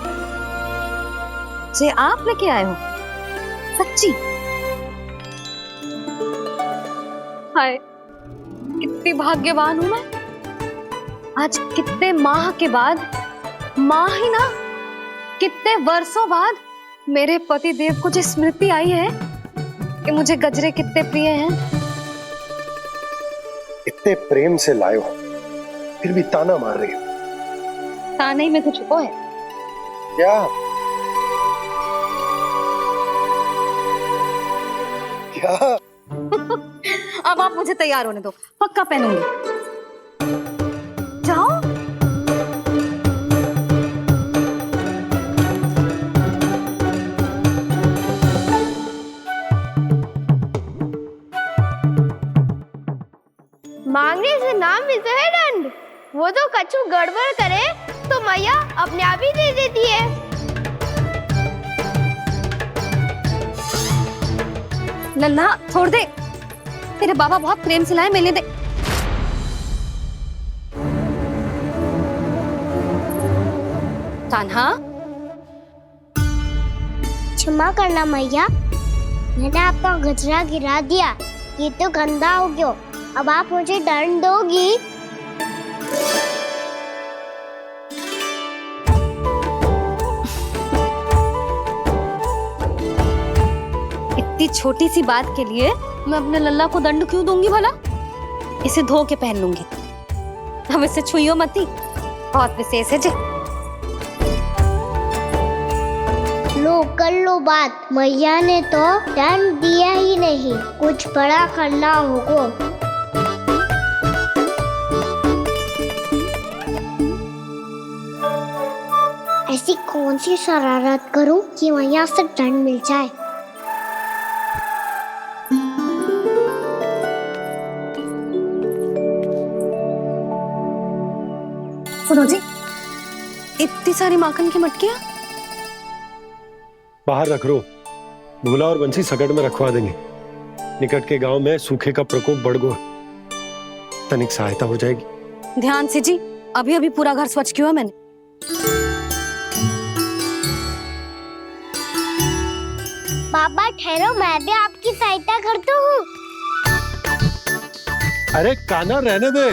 जे आप लेके आए हो? सच्ची? हाय, कितनी भाग्यवान हूं मैं। आज कितने माह के बाद, माह ही ना, कितने वर्षों बाद मेरे पति देव को जो स्मृति आई है कि मुझे गजरे कितने प्रिय हैं। इतने प्रेम से लाए हो, फिर भी ताना मार रही हो। ताने में कुछ छुपो है क्या? क्या? अब आप मुझे तैयार होने दो, पक्का पहनूंगी। जाओ। मांगने से ना मिलता है दंड। वो तो कछु गड़बड़ करे तो मैया अपने आप ही दे देती है। लल्ला छोड़ दे, तेरे बाबा बहुत प्रेम से लाए, मेरे लिए दे। कान्हा, क्षमा करना मैया, मैंने आपका गजरा गिरा दिया, ये तो गंदा हो गया। अब आप मुझे दंड दोगी? इतनी छोटी सी बात के लिए मैं अपने लल्ला को दंड क्यों दूंगी भला? इसे धो के पहन लूंगी। हम इसे छुइयो मती, बहुत विशेष है जी। लो कर लो बात, मैया ने तो दंड दिया ही नहीं, कुछ बड़ा करना होगा। ऐसी कौन सी शरारत करूं कि मैया से दंड मिल जाए? सुनो जी, इतनी सारी माखन की मटकियां बाहर रख रो, भूला और बंसी सकट में रखवा देंगे। निकट के गांव में सूखे का प्रकोप बढ़ गया, तनिक सहायता हो जाएगी। ध्यान से जी, अभी अभी पूरा घर स्वच्छ किया है मैंने। बाबा ठहरो, मैं भी आपकी सहायता करता हूँ। अरे कान्हा रहने दे।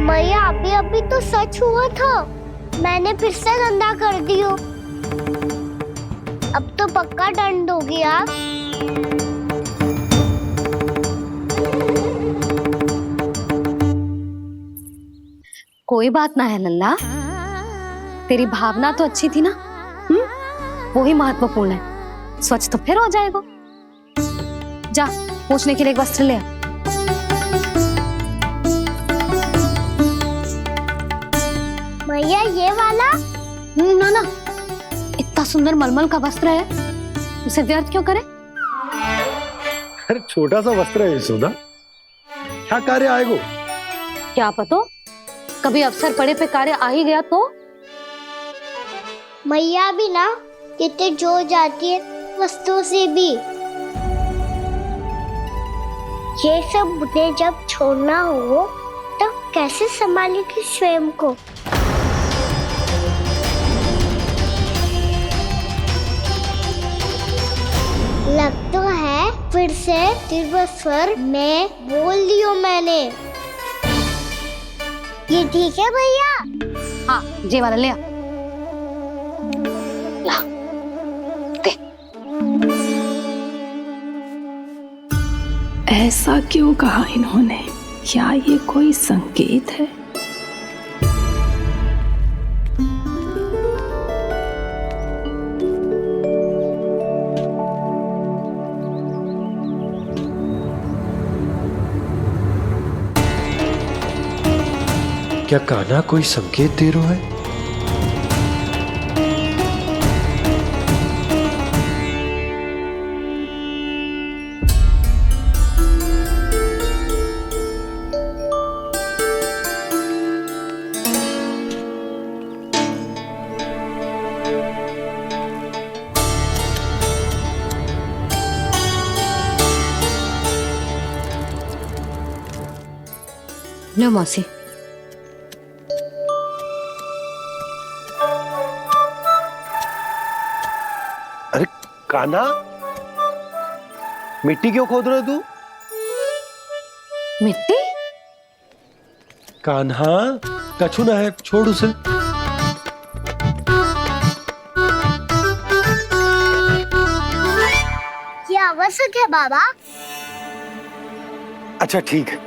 मैया अभी अभी तो सच हुआ था, मैंने फिर से गंदा कर दियो। अब तो पक्का दंड दोगी आप। कोई बात ना है लल्ला, तेरी भावना तो अच्छी थी ना, वो ही महत्वपूर्ण है। स्वच्छ तो फिर हो जाएगा। जा पोंछने के लिए एक वस्त्र ले आ। भैया ये वाला? ना ना, इतना सुंदर मलमल का वस्त्र है, उसे व्यर्थ क्यों करे? अरे छोटा सा वस्त्र है यशोदा, क्या कार्य आएगा? क्या पता, कभी अवसर पड़े पे कार्य आ ही गया तो? मैया भी ना कितने जो जाती है वस्तुओं से भी। ये सब मुझे जब छोड़ना हो तो कैसे संभालेगी स्वयं को? लग तो है फिर से तीव्र स्वर में बोल दियो मैंने। ये ठीक है भैया? हाँ, ये वाला ले आ। ला, दे। ऐसा क्यों कहा इन्होंने? क्या ये कोई संकेत है? क्या कान्हा कोई संकेत दे रहा है? लो मौसी। अरे कान्हा, मिट्टी क्यों खोद रहे तू? मिट्टी? कान्हा, कछु ना है, छोड़ उसे। ये आवश्यक है बाबा। अच्छा ठीक है।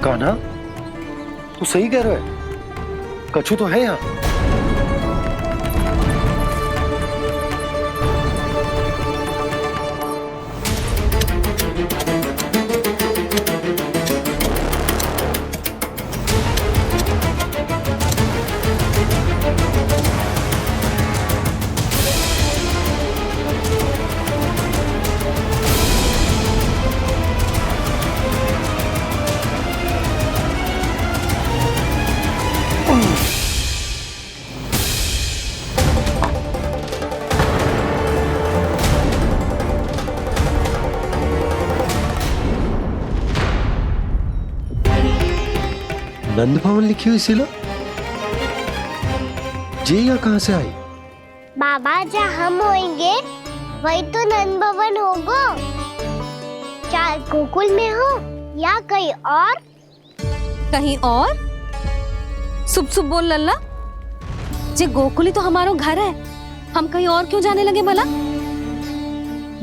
कान्हा, तू सही कह रहा है, कछु तो है यहाँ। नंद भवन लिखी हुई सिला, ये यहाँ कहाँ से आई? बाबा जहाँ हम होंगे वही तो नंद भवन होगा। चाहे गोकुल में हो या कहीं और। कहीं और? सुब सुब बोल लल्ला। जे गोकुली तो हमारो घर है, हम कहीं और क्यों जाने लगे भला?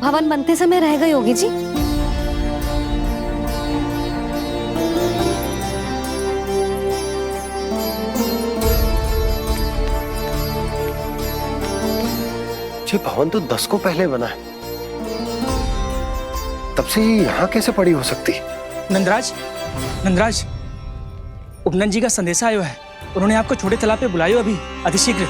भवन बनते समय रह गई होगी जी। ये भवन तो 10 को पहले बना है, तब से ये यहाँ कैसे पड़ी हो सकती? नंदराज, नंदराज, उपनंद जी का संदेशा आयो है। उन्होंने आपको छोटे तालाब पे बुलायो अभी, अतिशीघ्र।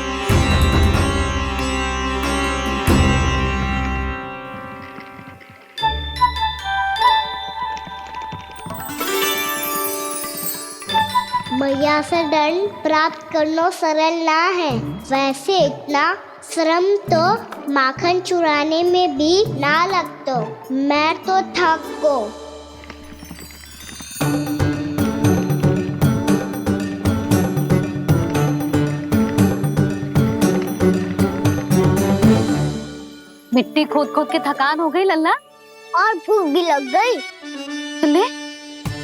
मैया से दंड प्राप्त करना सरल ना है। वैसे इतना श्रम तो माखन चुराने में भी ना लगतो। मैं तो थक गो। मिट्टी खोद खोद के थकान हो गई लल्ला, और भूख भी लग गई। तो ले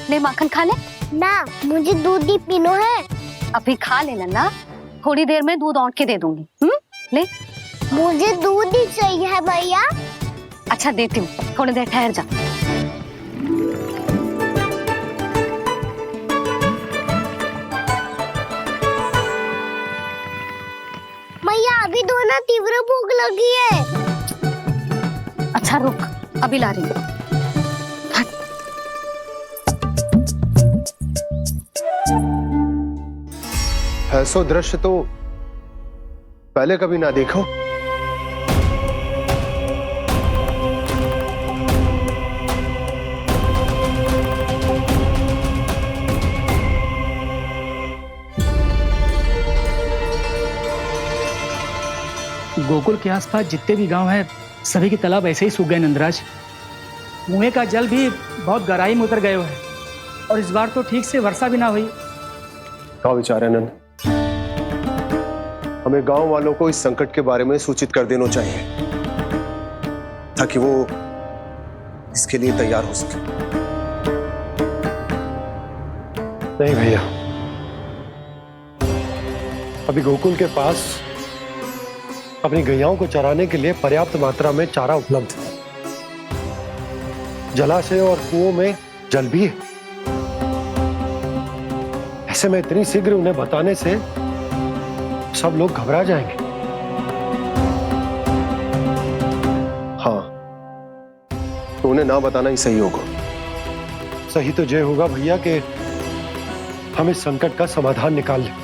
ले माखन खा ले। ना, मुझे दूध ही पीनो है। अभी खा ले लल्ला, थोड़ी देर में दूध औंट के दे दूंगी। ले। मुझे दूध ही चाहिए भैया। अच्छा देती हूँ, थोड़ी देर ठहर जा। मैया अभी तो ना तीव्र भूख लगी है। अच्छा रुक, अभी ला रही हूँ। ऐसो दृश्य तो पहले कभी ना देखो। गोकुल के आसपास जितने भी गांव हैं, सभी के तालाब ऐसे ही सूख गए नंदराज। कुएं का जल भी बहुत गहराई में उतर गए है, और इस बार तो ठीक से वर्षा भी ना हुई। क्या विचार है नंद? हमें गांव वालों को इस संकट के बारे में सूचित कर देना चाहिए, ताकि वो इसके लिए तैयार हो सके। नहीं भैया, अभी गोकुल के पास अपनी गैयाओं को चराने के लिए पर्याप्त मात्रा में चारा उपलब्ध है। जलाशय और कुओं में जल भी है। ऐसे में इतनी शीघ्र उन्हें बताने से सब लोग घबरा जाएंगे। हाँ, तो उन्हें ना बताना ही सही होगा। सही तो ये होगा भैया कि हम इस संकट का समाधान निकाल लें,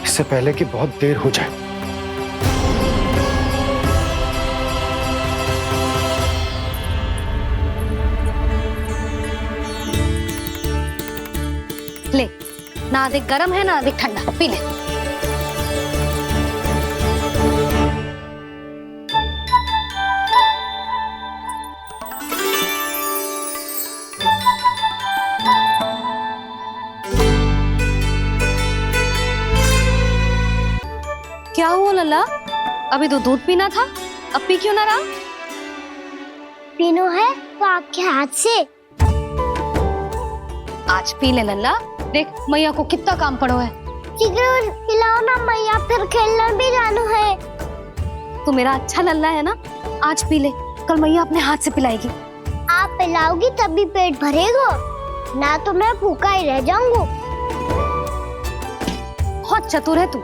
इससे पहले कि बहुत देर हो जाए। ले, ना अधिक गर्म है ना अधिक ठंडा, पी ले। क्या हुआ लल्ला? अभी तो दूध पीना था, अब पी क्यों ना रहा? पीनो है तो आपके हाथ से। आज पी ले लल्ला, देख मैया को कितना काम पड़ो है। शीघ्र पिलाओ ना मैया, फिर खेलना भी जानो है। तू मेरा अच्छा लल्ला है ना, आज पी ले, कल मैया अपने हाथ से पिलाएगी। आप पिलाओगी तभी पेट भरेगा, ना तो मैं भूखा ही रह जाऊंगा। बहुत चतुर है तू,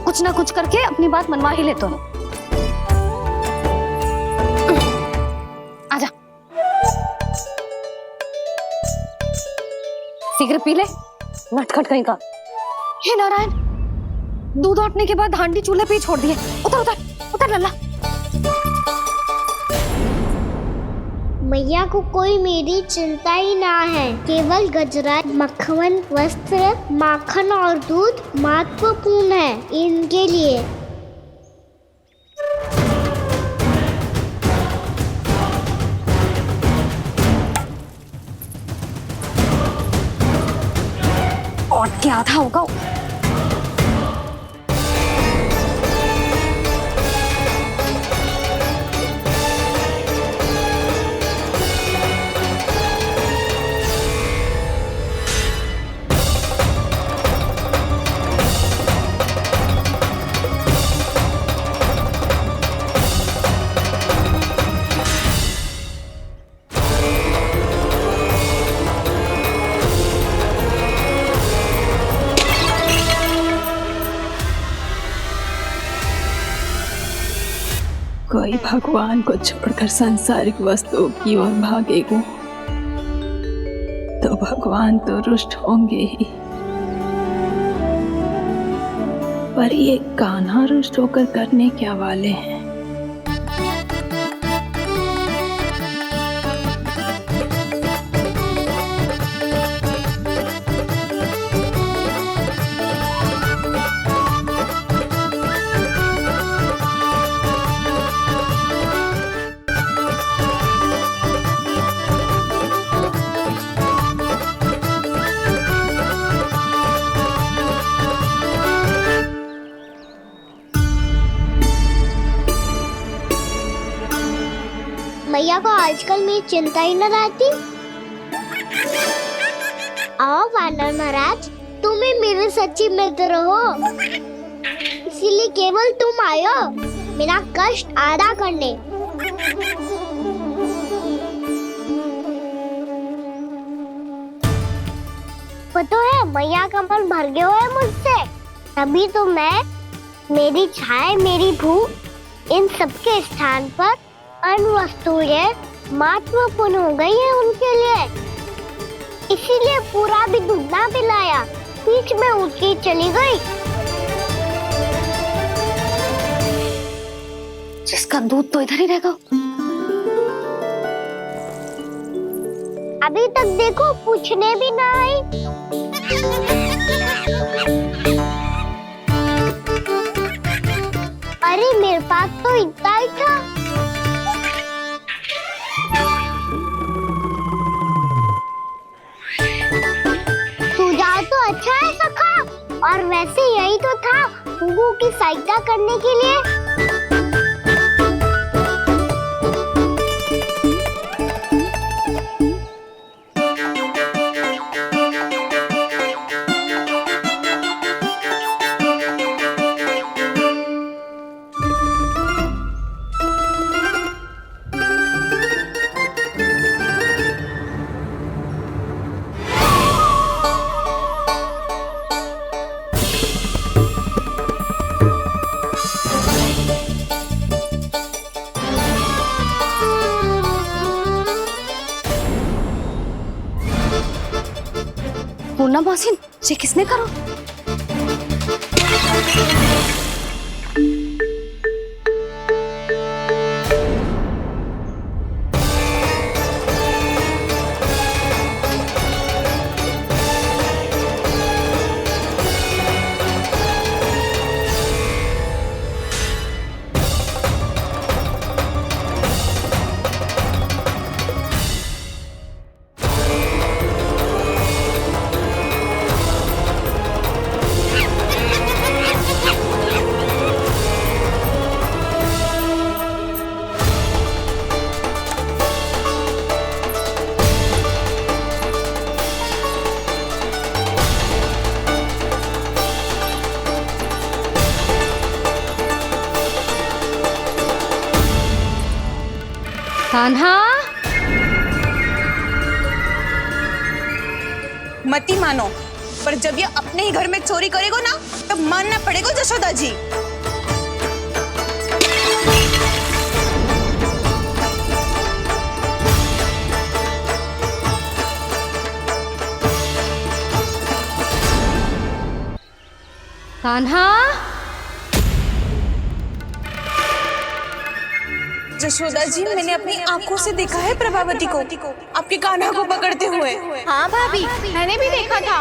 कुछ ना कुछ करके अपनी बात मनवा ही लेता है। आजा, शीघ्र पी ले, नटखट कहीं का। हे नारायण, दूध औटने के बाद हांडी चूल्हे पे ही छोड़ दिए। उतर उतर उतर लल्ला। मैया को कोई मेरी चिंता ही ना है, केवल गजरा, मक्खन, वस्त्र, माखन और दूध महत्वपूर्ण है इनके लिए। और क्या आधा होगा? कोई भगवान को छोड़कर सांसारिक वस्तुओं की ओर भागेगा तो भगवान तो रुष्ट होंगे ही, पर ये कान्हा रुष्ट होकर करने क्या वाले हैं? मैया को आजकल मेरी चिंता ही न रहती। आओ वानर महाराज, तुम ही मेरे सच्ची मित्र हो, इसीलिए केवल तुम आयो मेरा कष्ट आधा करने। पता है मैया का मन भर गया है मुझसे, तभी तो मैं, मेरी छाया, मेरी भूख, इन सबके स्थान पर अन्य वस्तुएं महत्वपूर्ण हो गई है उनके लिए। इसीलिए पूरा भी दूध ना पिलाया, बीच में उठ के चली गई। जिसका दूध तो इधर ही रहेगा। अभी तक देखो पूछने भी ना आई। अरे मेरे पास तो इतना ही था। सुझाव तो अच्छा है सखा, और वैसे यही तो था गुगु की सहायता करने के लिए। पूर्णा मौसी, ये किसने करो? कान्हा, मती मानो, पर जब ये अपने ही घर में चोरी करेगो ना तब मानना पड़ेगा जशोदा जी। कान्हा, जशोदा जी, मैंने अपनी आंखों से देखा है प्रभावती को आपके कान्हा को पकड़ते हुए। हाँ भाभी, मैंने भी देखा था।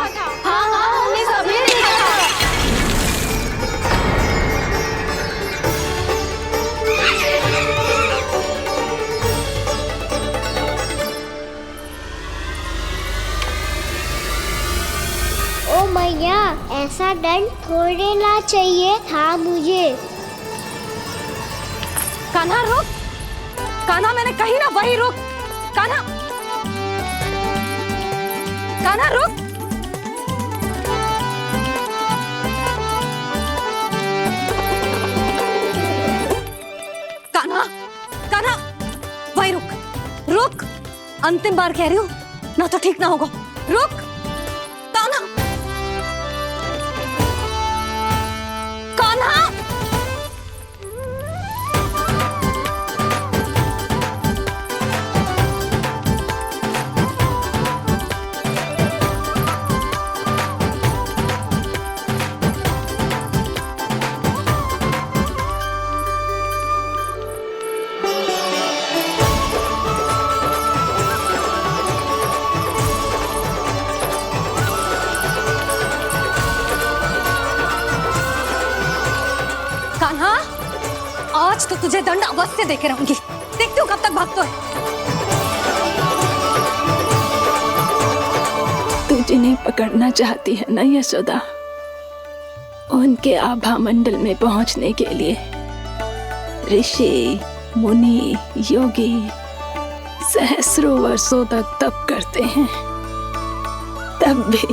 हाँ हाँ, हमने सबने देखा था। ओ मैया, ऐसा दंड थोड़े ना चाहिए था मुझे। कान्हा रुक, कान्हा मैंने कही ना वही रुक। कान्हा, कान्हा रुक। कान्हा, कान्हा वही रुक, रुक। अंतिम बार कह रही हूँ, ना तो ठीक ना होगा। रुक कान्हा, कान्हा। कान्हा, आज तो तुझे दंड अवश्य देके रहूंगी। देखती हूँ कब तक भागता है। तू जिन्हें पकड़ना चाहती है ना यशोदा, उनके आभा मंडल में पहुंचने के लिए ऋषि, मुनि, योगी सहस्रों वर्षों तक तप करते हैं, तब भी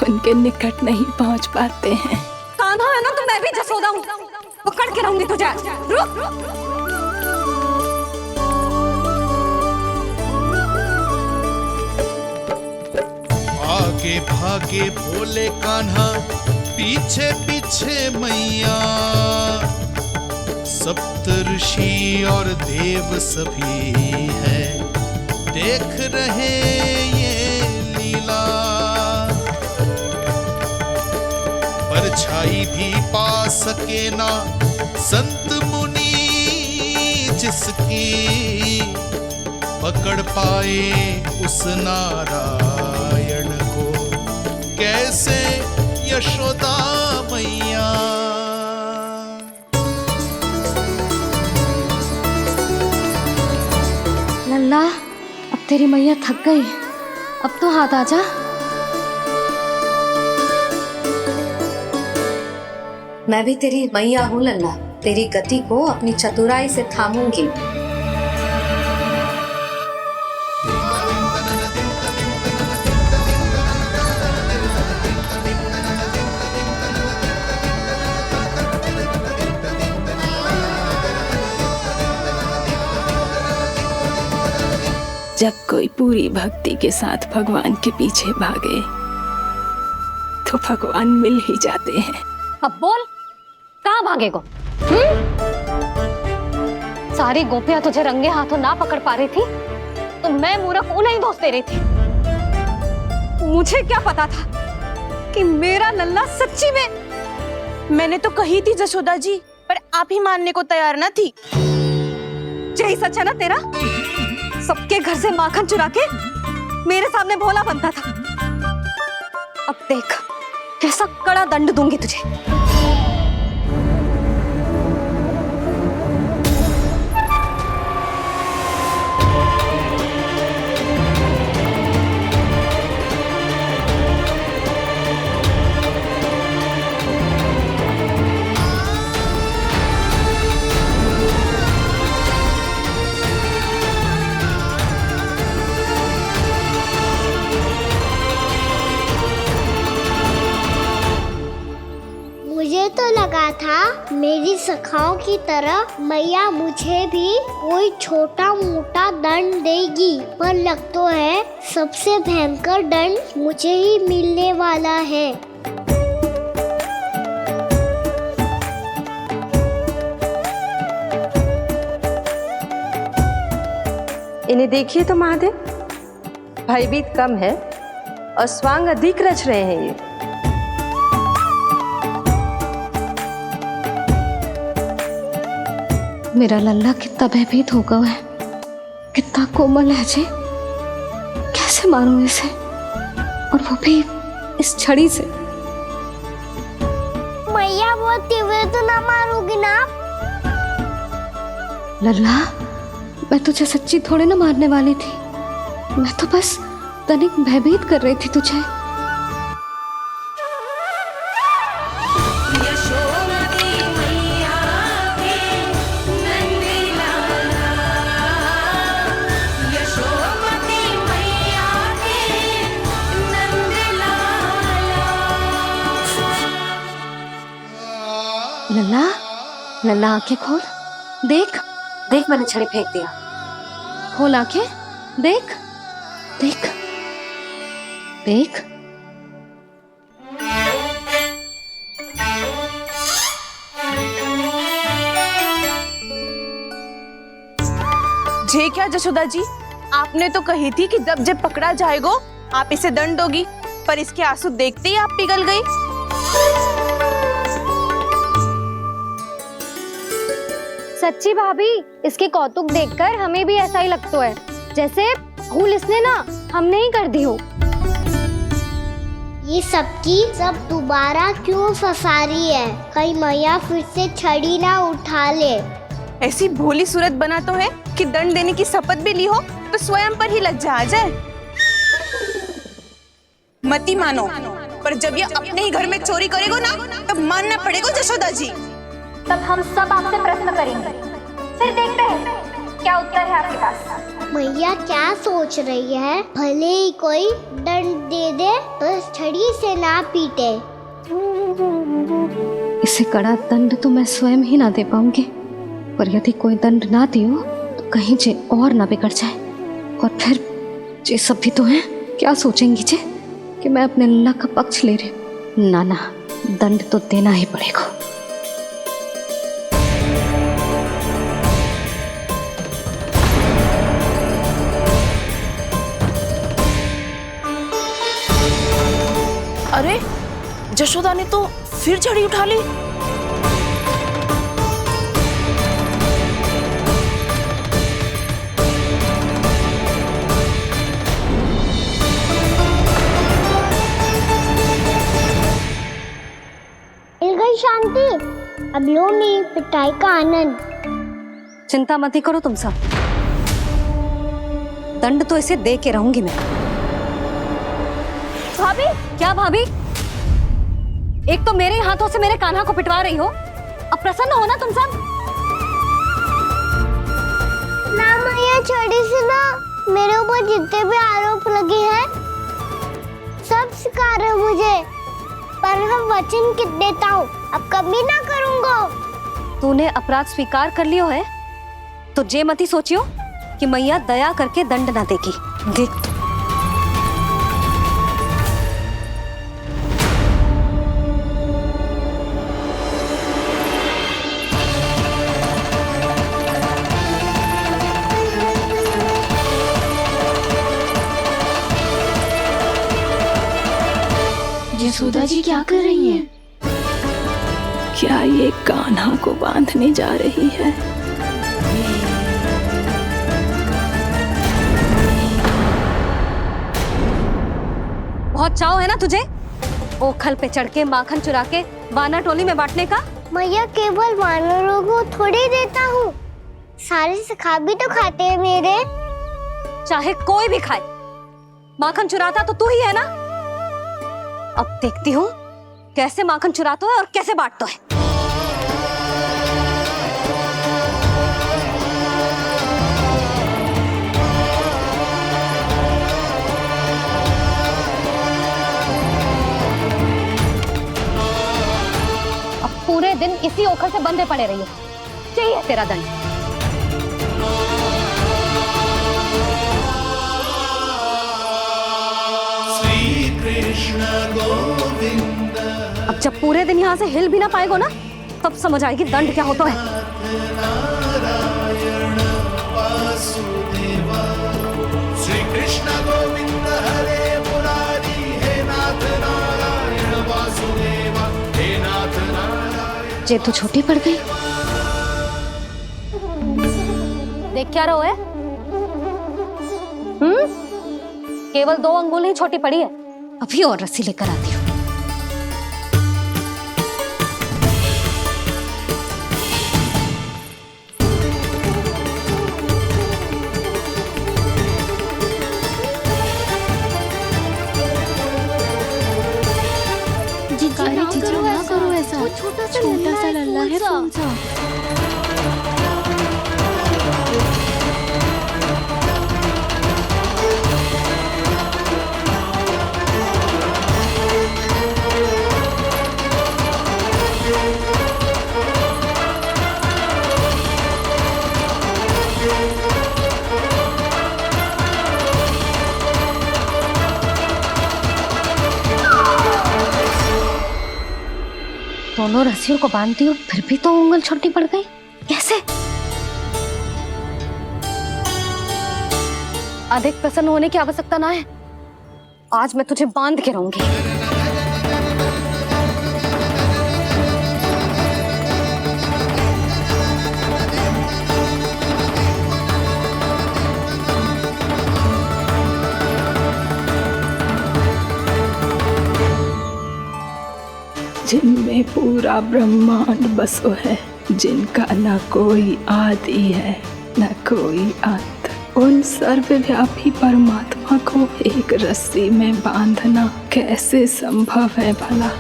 उनके निकट नहीं पहुंच पाते हैं। कान्हा है ना, तो मैं भी जसोदा हूँ, पकड़ के रहूंगी तुझे। रुक। आगे भागे भोले कान्हा, पीछे पीछे मैया, सप्त ऋषि और देव सभी है देख रहे ये लीला। परछाई भी पा सके ना संत मुनि जिसकी, पकड़ पाए उस नारायण को कैसे यशोदा मैया। लल्ला, अब तेरी मैया थक गई, अब तो हाथ आजा। मैं भी तेरी मैया हूँ लल्ला, तेरी गति को अपनी चतुराई से थामूंगी। जब कोई पूरी भक्ति के साथ भगवान के पीछे भागे तो भगवान मिल ही जाते हैं। अब बोल, कहाँ भागेगो? सारी गोपियां तुझे रंगे हाथों ना पकड़ पा रही थी तो मैं मूर्ख उन्हें ही दोष दे रही थी। मुझे क्या पता था कि मेरा लल्ला सच्ची में। मैंने तो कही थी जशोदा जी, पर आप ही मानने को तैयार ना थी। यही सच है ना तेरा? सबके घर से माखन चुरा के मेरे सामने भोला बनता था। अब देख कैसा कड़ा दंड दूंगी तुझे। था मेरी सखाओं की तरह मैया मुझे भी कोई छोटा मोटा दंड देगी, पर लग तो है सबसे भयंकर दंड मुझे ही मिलने वाला है। इन्हें देखिए तो महादेव, भयभीत कम है और स्वांग अधिक रच रहे हैं ये। मेरा लल्ला कितना भयभीत हो गया है, कितना कोमल है जी। कैसे मारूं इसे, और वो भी इस छड़ी से। मैया बहुत तीव्र तो ना मारोगी ना? लल्ला, मैं तुझे सच्ची थोड़े ना मारने वाली थी, मैं तो बस तनिक भयभीत कर रही थी तुझे। लल्ला, लल्ला आंखें खोल, देख देख, मैंने छड़ी फेंक दिया। खोल आंखें, देख देख देख। जे क्या जशोदा जी, आपने तो कही थी कि जब पकड़ा जाएगा आप इसे दंड दोगी, पर इसके आंसू देखते ही आप पिघल गई। सच्ची भाभी, इसके कौतुक देखकर हमें भी ऐसा ही लगता है, जैसे भूल इसने ना हमने ही कर दी हो। ये सबकी सब दोबारा क्यों फंसा रही है? कहीं मैया फिर से छड़ी ना उठा ले। ऐसी भोली सूरत बना तो है कि दंड देने की शपथ भी ली हो तो स्वयं पर ही लग जाए। मती मानो, पर जब ये अपने ही घर में चोरी करेगा ना, तब मानना पड़ेगा जशोदा जी। तब हम सब आपसे प्रश्न करेंगे, फिर देखते हैं क्या उत्तर है आपके पास। मैया क्या सोच रही है? भले ही कोई दंड दे दे तो छड़ी से ना पीटे। इसे कड़ा दंड तो मैं स्वयं ही ना दे पाऊंगी, पर यदि कोई दंड ना दियो तो कहीं जे और ना बिगड़ जाए, और फिर जे सब भी तो हैं, क्या सोचेंगी जे कि मैं अपने लल्ला का पक्ष ले रही। ना ना, दंड तो देना ही पड़ेगा। अरे जशोदा ने तो फिर छड़ी उठा ली। मिल गई शांति, अब लो मेरी पिटाई का आनंद। चिंता मत ही करो तुम सब, दंड तो इसे दे के रहूंगी मैं। भाभी, क्या भाभी? एक तो मेरे हाथों से मेरे कान्हा को पिटवा रही हो, अब प्रसन्न हो ना तुम सब? ना मैया, छड़ी से ना मेरे ऊपर जितने भी आरोप लगे हैं सब स्वीकार है मुझे, पर हम वचन कित देता हूँ, अब कभी ना करूँगा। तूने अपराध स्वीकार कर लियो है तो जे मती सोचियो कि मैया दया करके दंड ना देगी। देख यशोदा जी क्या कर रही हैं? क्या ये कान्हा को बांधने जा रही है? बहुत चाव है ना तुझे ओखल पे चढ़ के माखन चुरा के वानर टोली में बांटने का? मैया, केवल वानरों को थोड़ी देता हूँ, सारे सखा भी तो खाते हैं मेरे। चाहे कोई भी खाए, माखन चुराता तो तू ही है ना। अब देखती हूँ कैसे माखन चुराता है और कैसे बांटता है। दिन इसी ओखल से बंधे पड़े रहिए। चाहिए तेरा दंड। श्री कृष्ण गोविंद। अब जब पूरे दिन यहाँ से हिल भी ना पाएगो ना, तब समझ आएगी दंड क्या होता है। नारायण वासुदेव। श्री कृष्ण गोविंद हरे मुरारी। हे नाथ नारायण वासुदेव। हे नाथ नारायण। जे तो छोटी पड़ गई। देख क्या रहो है? केवल 2 अंगुल ही छोटी पड़ी है। अभी और रस्सी लेकर आती हूँ। ना करो ऐसा। छोटा सा लल्ला है कौन सा? दोनों रस्सियों को बांधती हूँ, फिर भी तो उंगल छोटी पड़ गई। कैसे? अधिक प्रसन्न होने की आवश्यकता ना है। आज मैं तुझे बांध के रहूंगी। जिनमें पूरा ब्रह्मांड बसो है, जिनका न कोई आदि है न कोई अंत, उन सर्वव्यापी परमात्मा को एक रस्सी में बांधना कैसे संभव है भला?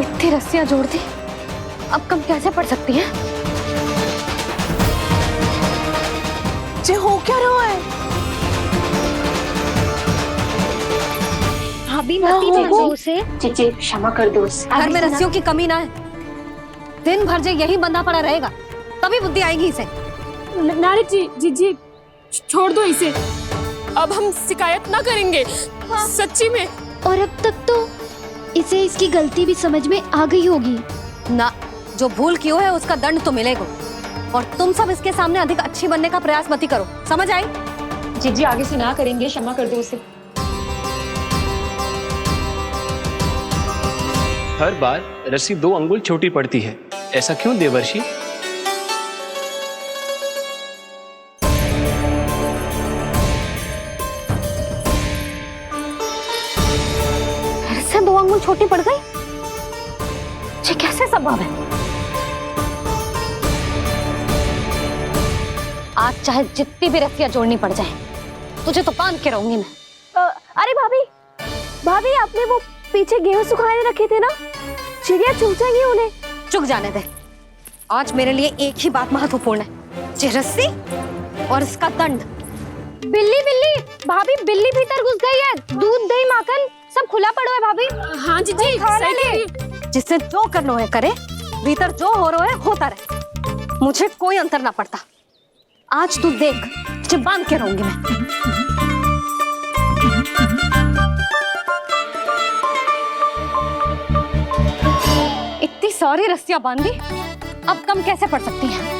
इतनी रस्सियां जोड़ दी, अब कम कैसे पड़ सकती हैं? जे हो क्या रहा है? भाभी मती दे दो उसे। जी क्षमा कर दो उसे। घर में रस्सियों की कमी ना है। दिन भर जे यही बंधा पड़ा रहेगा, तभी बुद्धि आएगी इसे। नारी जी छोड़ दो इसे। अब हम शिकायत ना करेंगे। सच्ची में। और अब तक तो इसे इसकी गलती भी समझ में आ गई होगी ना। जो भूल की है उसका दंड तो मिलेगा। और तुम सब इसके सामने अधिक अच्छी बनने का प्रयास मत करो, समझ आई? जी आगे से ना करेंगे। क्षमा कर दो उसे। हर बार रस्सी 2 अंगुल छोटी पड़ती है, ऐसा क्यों देवर्षि? फिर से 2 अंगुल छोटी पड़ गई? ये कैसे संभव है? आज चाहे जितनी भी रस्सियां जोड़नी पड़ जाए, तुझे तो बांध के रहूंगी मैं। अरे भाभी आपने वो पीछे गेहूं सुखाने रखे थे ना, चिड़िया चुग जाएंगी उन्हें। चुग जाने दे। आज मेरे लिए एक ही बात महत्वपूर्ण है, ये रस्सी और इसका दंड। बिल्ली भाभी, बिल्ली भीतर घुस गई है। दूध दही माखन सब खुला पड़ो है भाभी। हाँ जी सही। जिससे जो करना है करे, भीतर जो हो रहा है होता रहे, मुझे कोई अंतर ना पड़ता। आज तू देख, तुझे बांध के रहूंगी मैं। इतनी सारी रस्सियां बांधी, अब कम कैसे पड़ सकती हैं?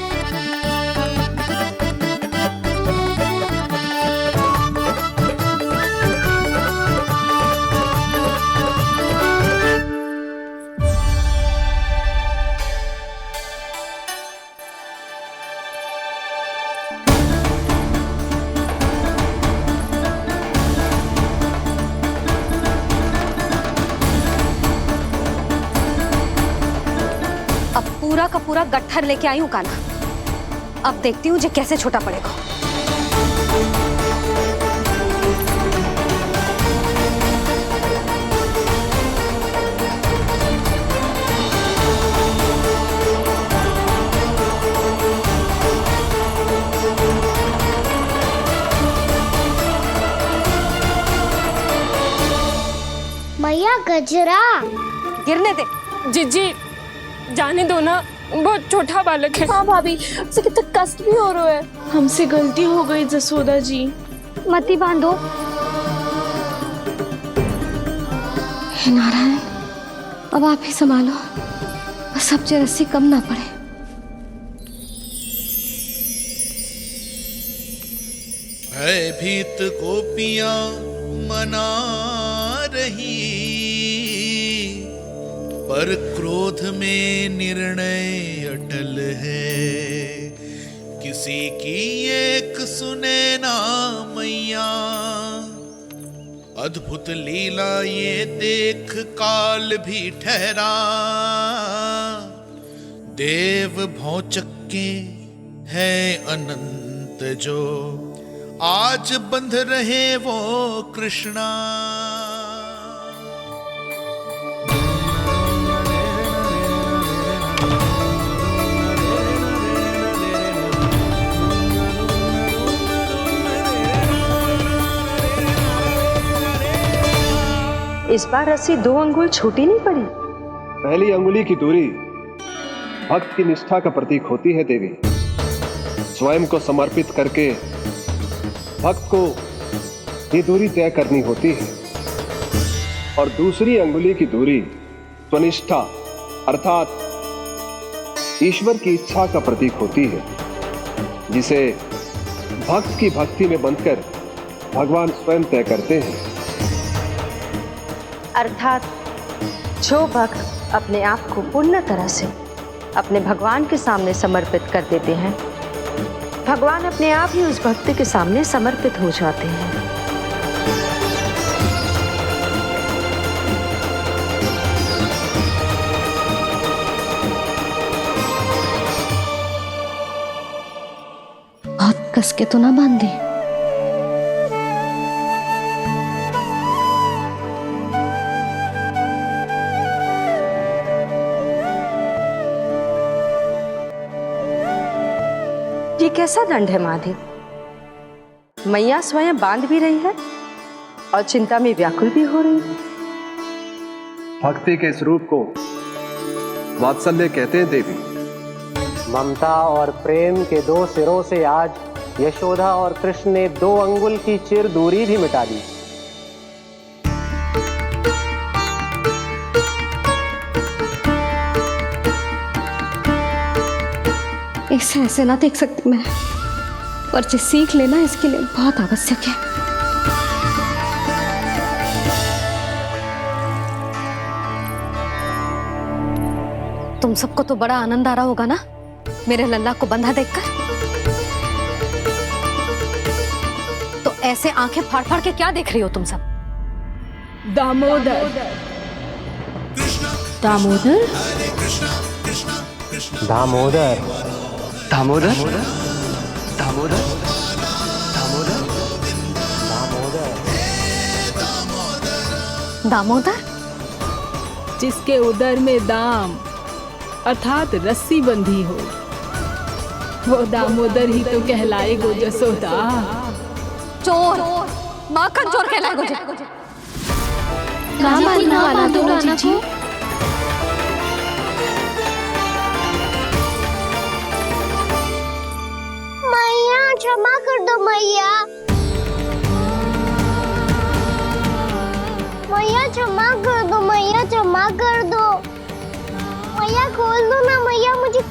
पूरा का पूरा गट्ठर लेके आई हूँ कान्हा। अब देखती हूँ जे कैसे छोटा पड़ेगा। गजरा। गिरने दे। जीजी जाने दो ना, बहुत छोटा बालक है। हाँ भाभी, उसे कितना कष्ट भी हो रहा है। हमसे गलती हो गई जसोदा जी। मती बांधो। हे नारायण, अब आप ही संभालो, बस अब रस्सी कम ना पड़े। भयभीत गोपियां मना रही, पर क्रोध में निर्णय अटल है। किसी की एक सुने ना मैया, अद्भुत लीला ये देख काल भी ठहरा। देव भौचक्के है अनंत जो, आज बंध रहे वो कृष्णा। इस बार रस्सी 2 अंगुल छोटी नहीं पड़ी। पहली अंगुली की दूरी भक्त की निष्ठा का प्रतीक होती है देवी। स्वयं को समर्पित करके भक्त को ये दूरी तय करनी होती है। और दूसरी अंगुली की दूरी स्वनिष्ठा अर्थात ईश्वर की इच्छा का प्रतीक होती है, जिसे भक्त की भक्ति में बंधकर भगवान स्वयं तय करते हैं। अर्थात जो भक्त अपने आप को पूर्ण तरह से अपने भगवान के सामने समर्पित कर देते हैं, भगवान अपने आप ही उस भक्त के सामने समर्पित हो जाते हैं। बहुत कस के तो ना बांधी। ये कैसा दंड है महादेव? मैया स्वयं बांध भी रही है और चिंता में व्याकुल भी हो रही है। भक्ति के स्वरूप को वात्सल्य कहते हैं देवी। ममता और प्रेम के 2 सिरों से आज यशोदा और कृष्ण ने 2 अंगुल की चिर दूरी भी मिटा दी। इसे ऐसे ना देख सकती मैं, पर जो सीख लेना इसके लिए बहुत आवश्यक है। तुम सबको तो बड़ा आनंद आ रहा होगा ना मेरे लल्ला को बंधा देखकर। तो ऐसे आंखें फाड़ फाड़ के क्या देख रही हो तुम सब? दामोदर। दामोदर दामोदर दामोदर दामोदर दामोदर, जिसके उदर में दाम अर्थात रस्सी बंधी हो, वो दामोदर ही तो कहलाएगो जसोदा। चोर, माखन चोर कहलाएगो जे। ना मारना वाला तो जीजी। मैया क्षमा कर दो मैया। मैया क्षमा कर दो, मैया क्षमा कर दो। मैया खोल दो ना मैया, मुझे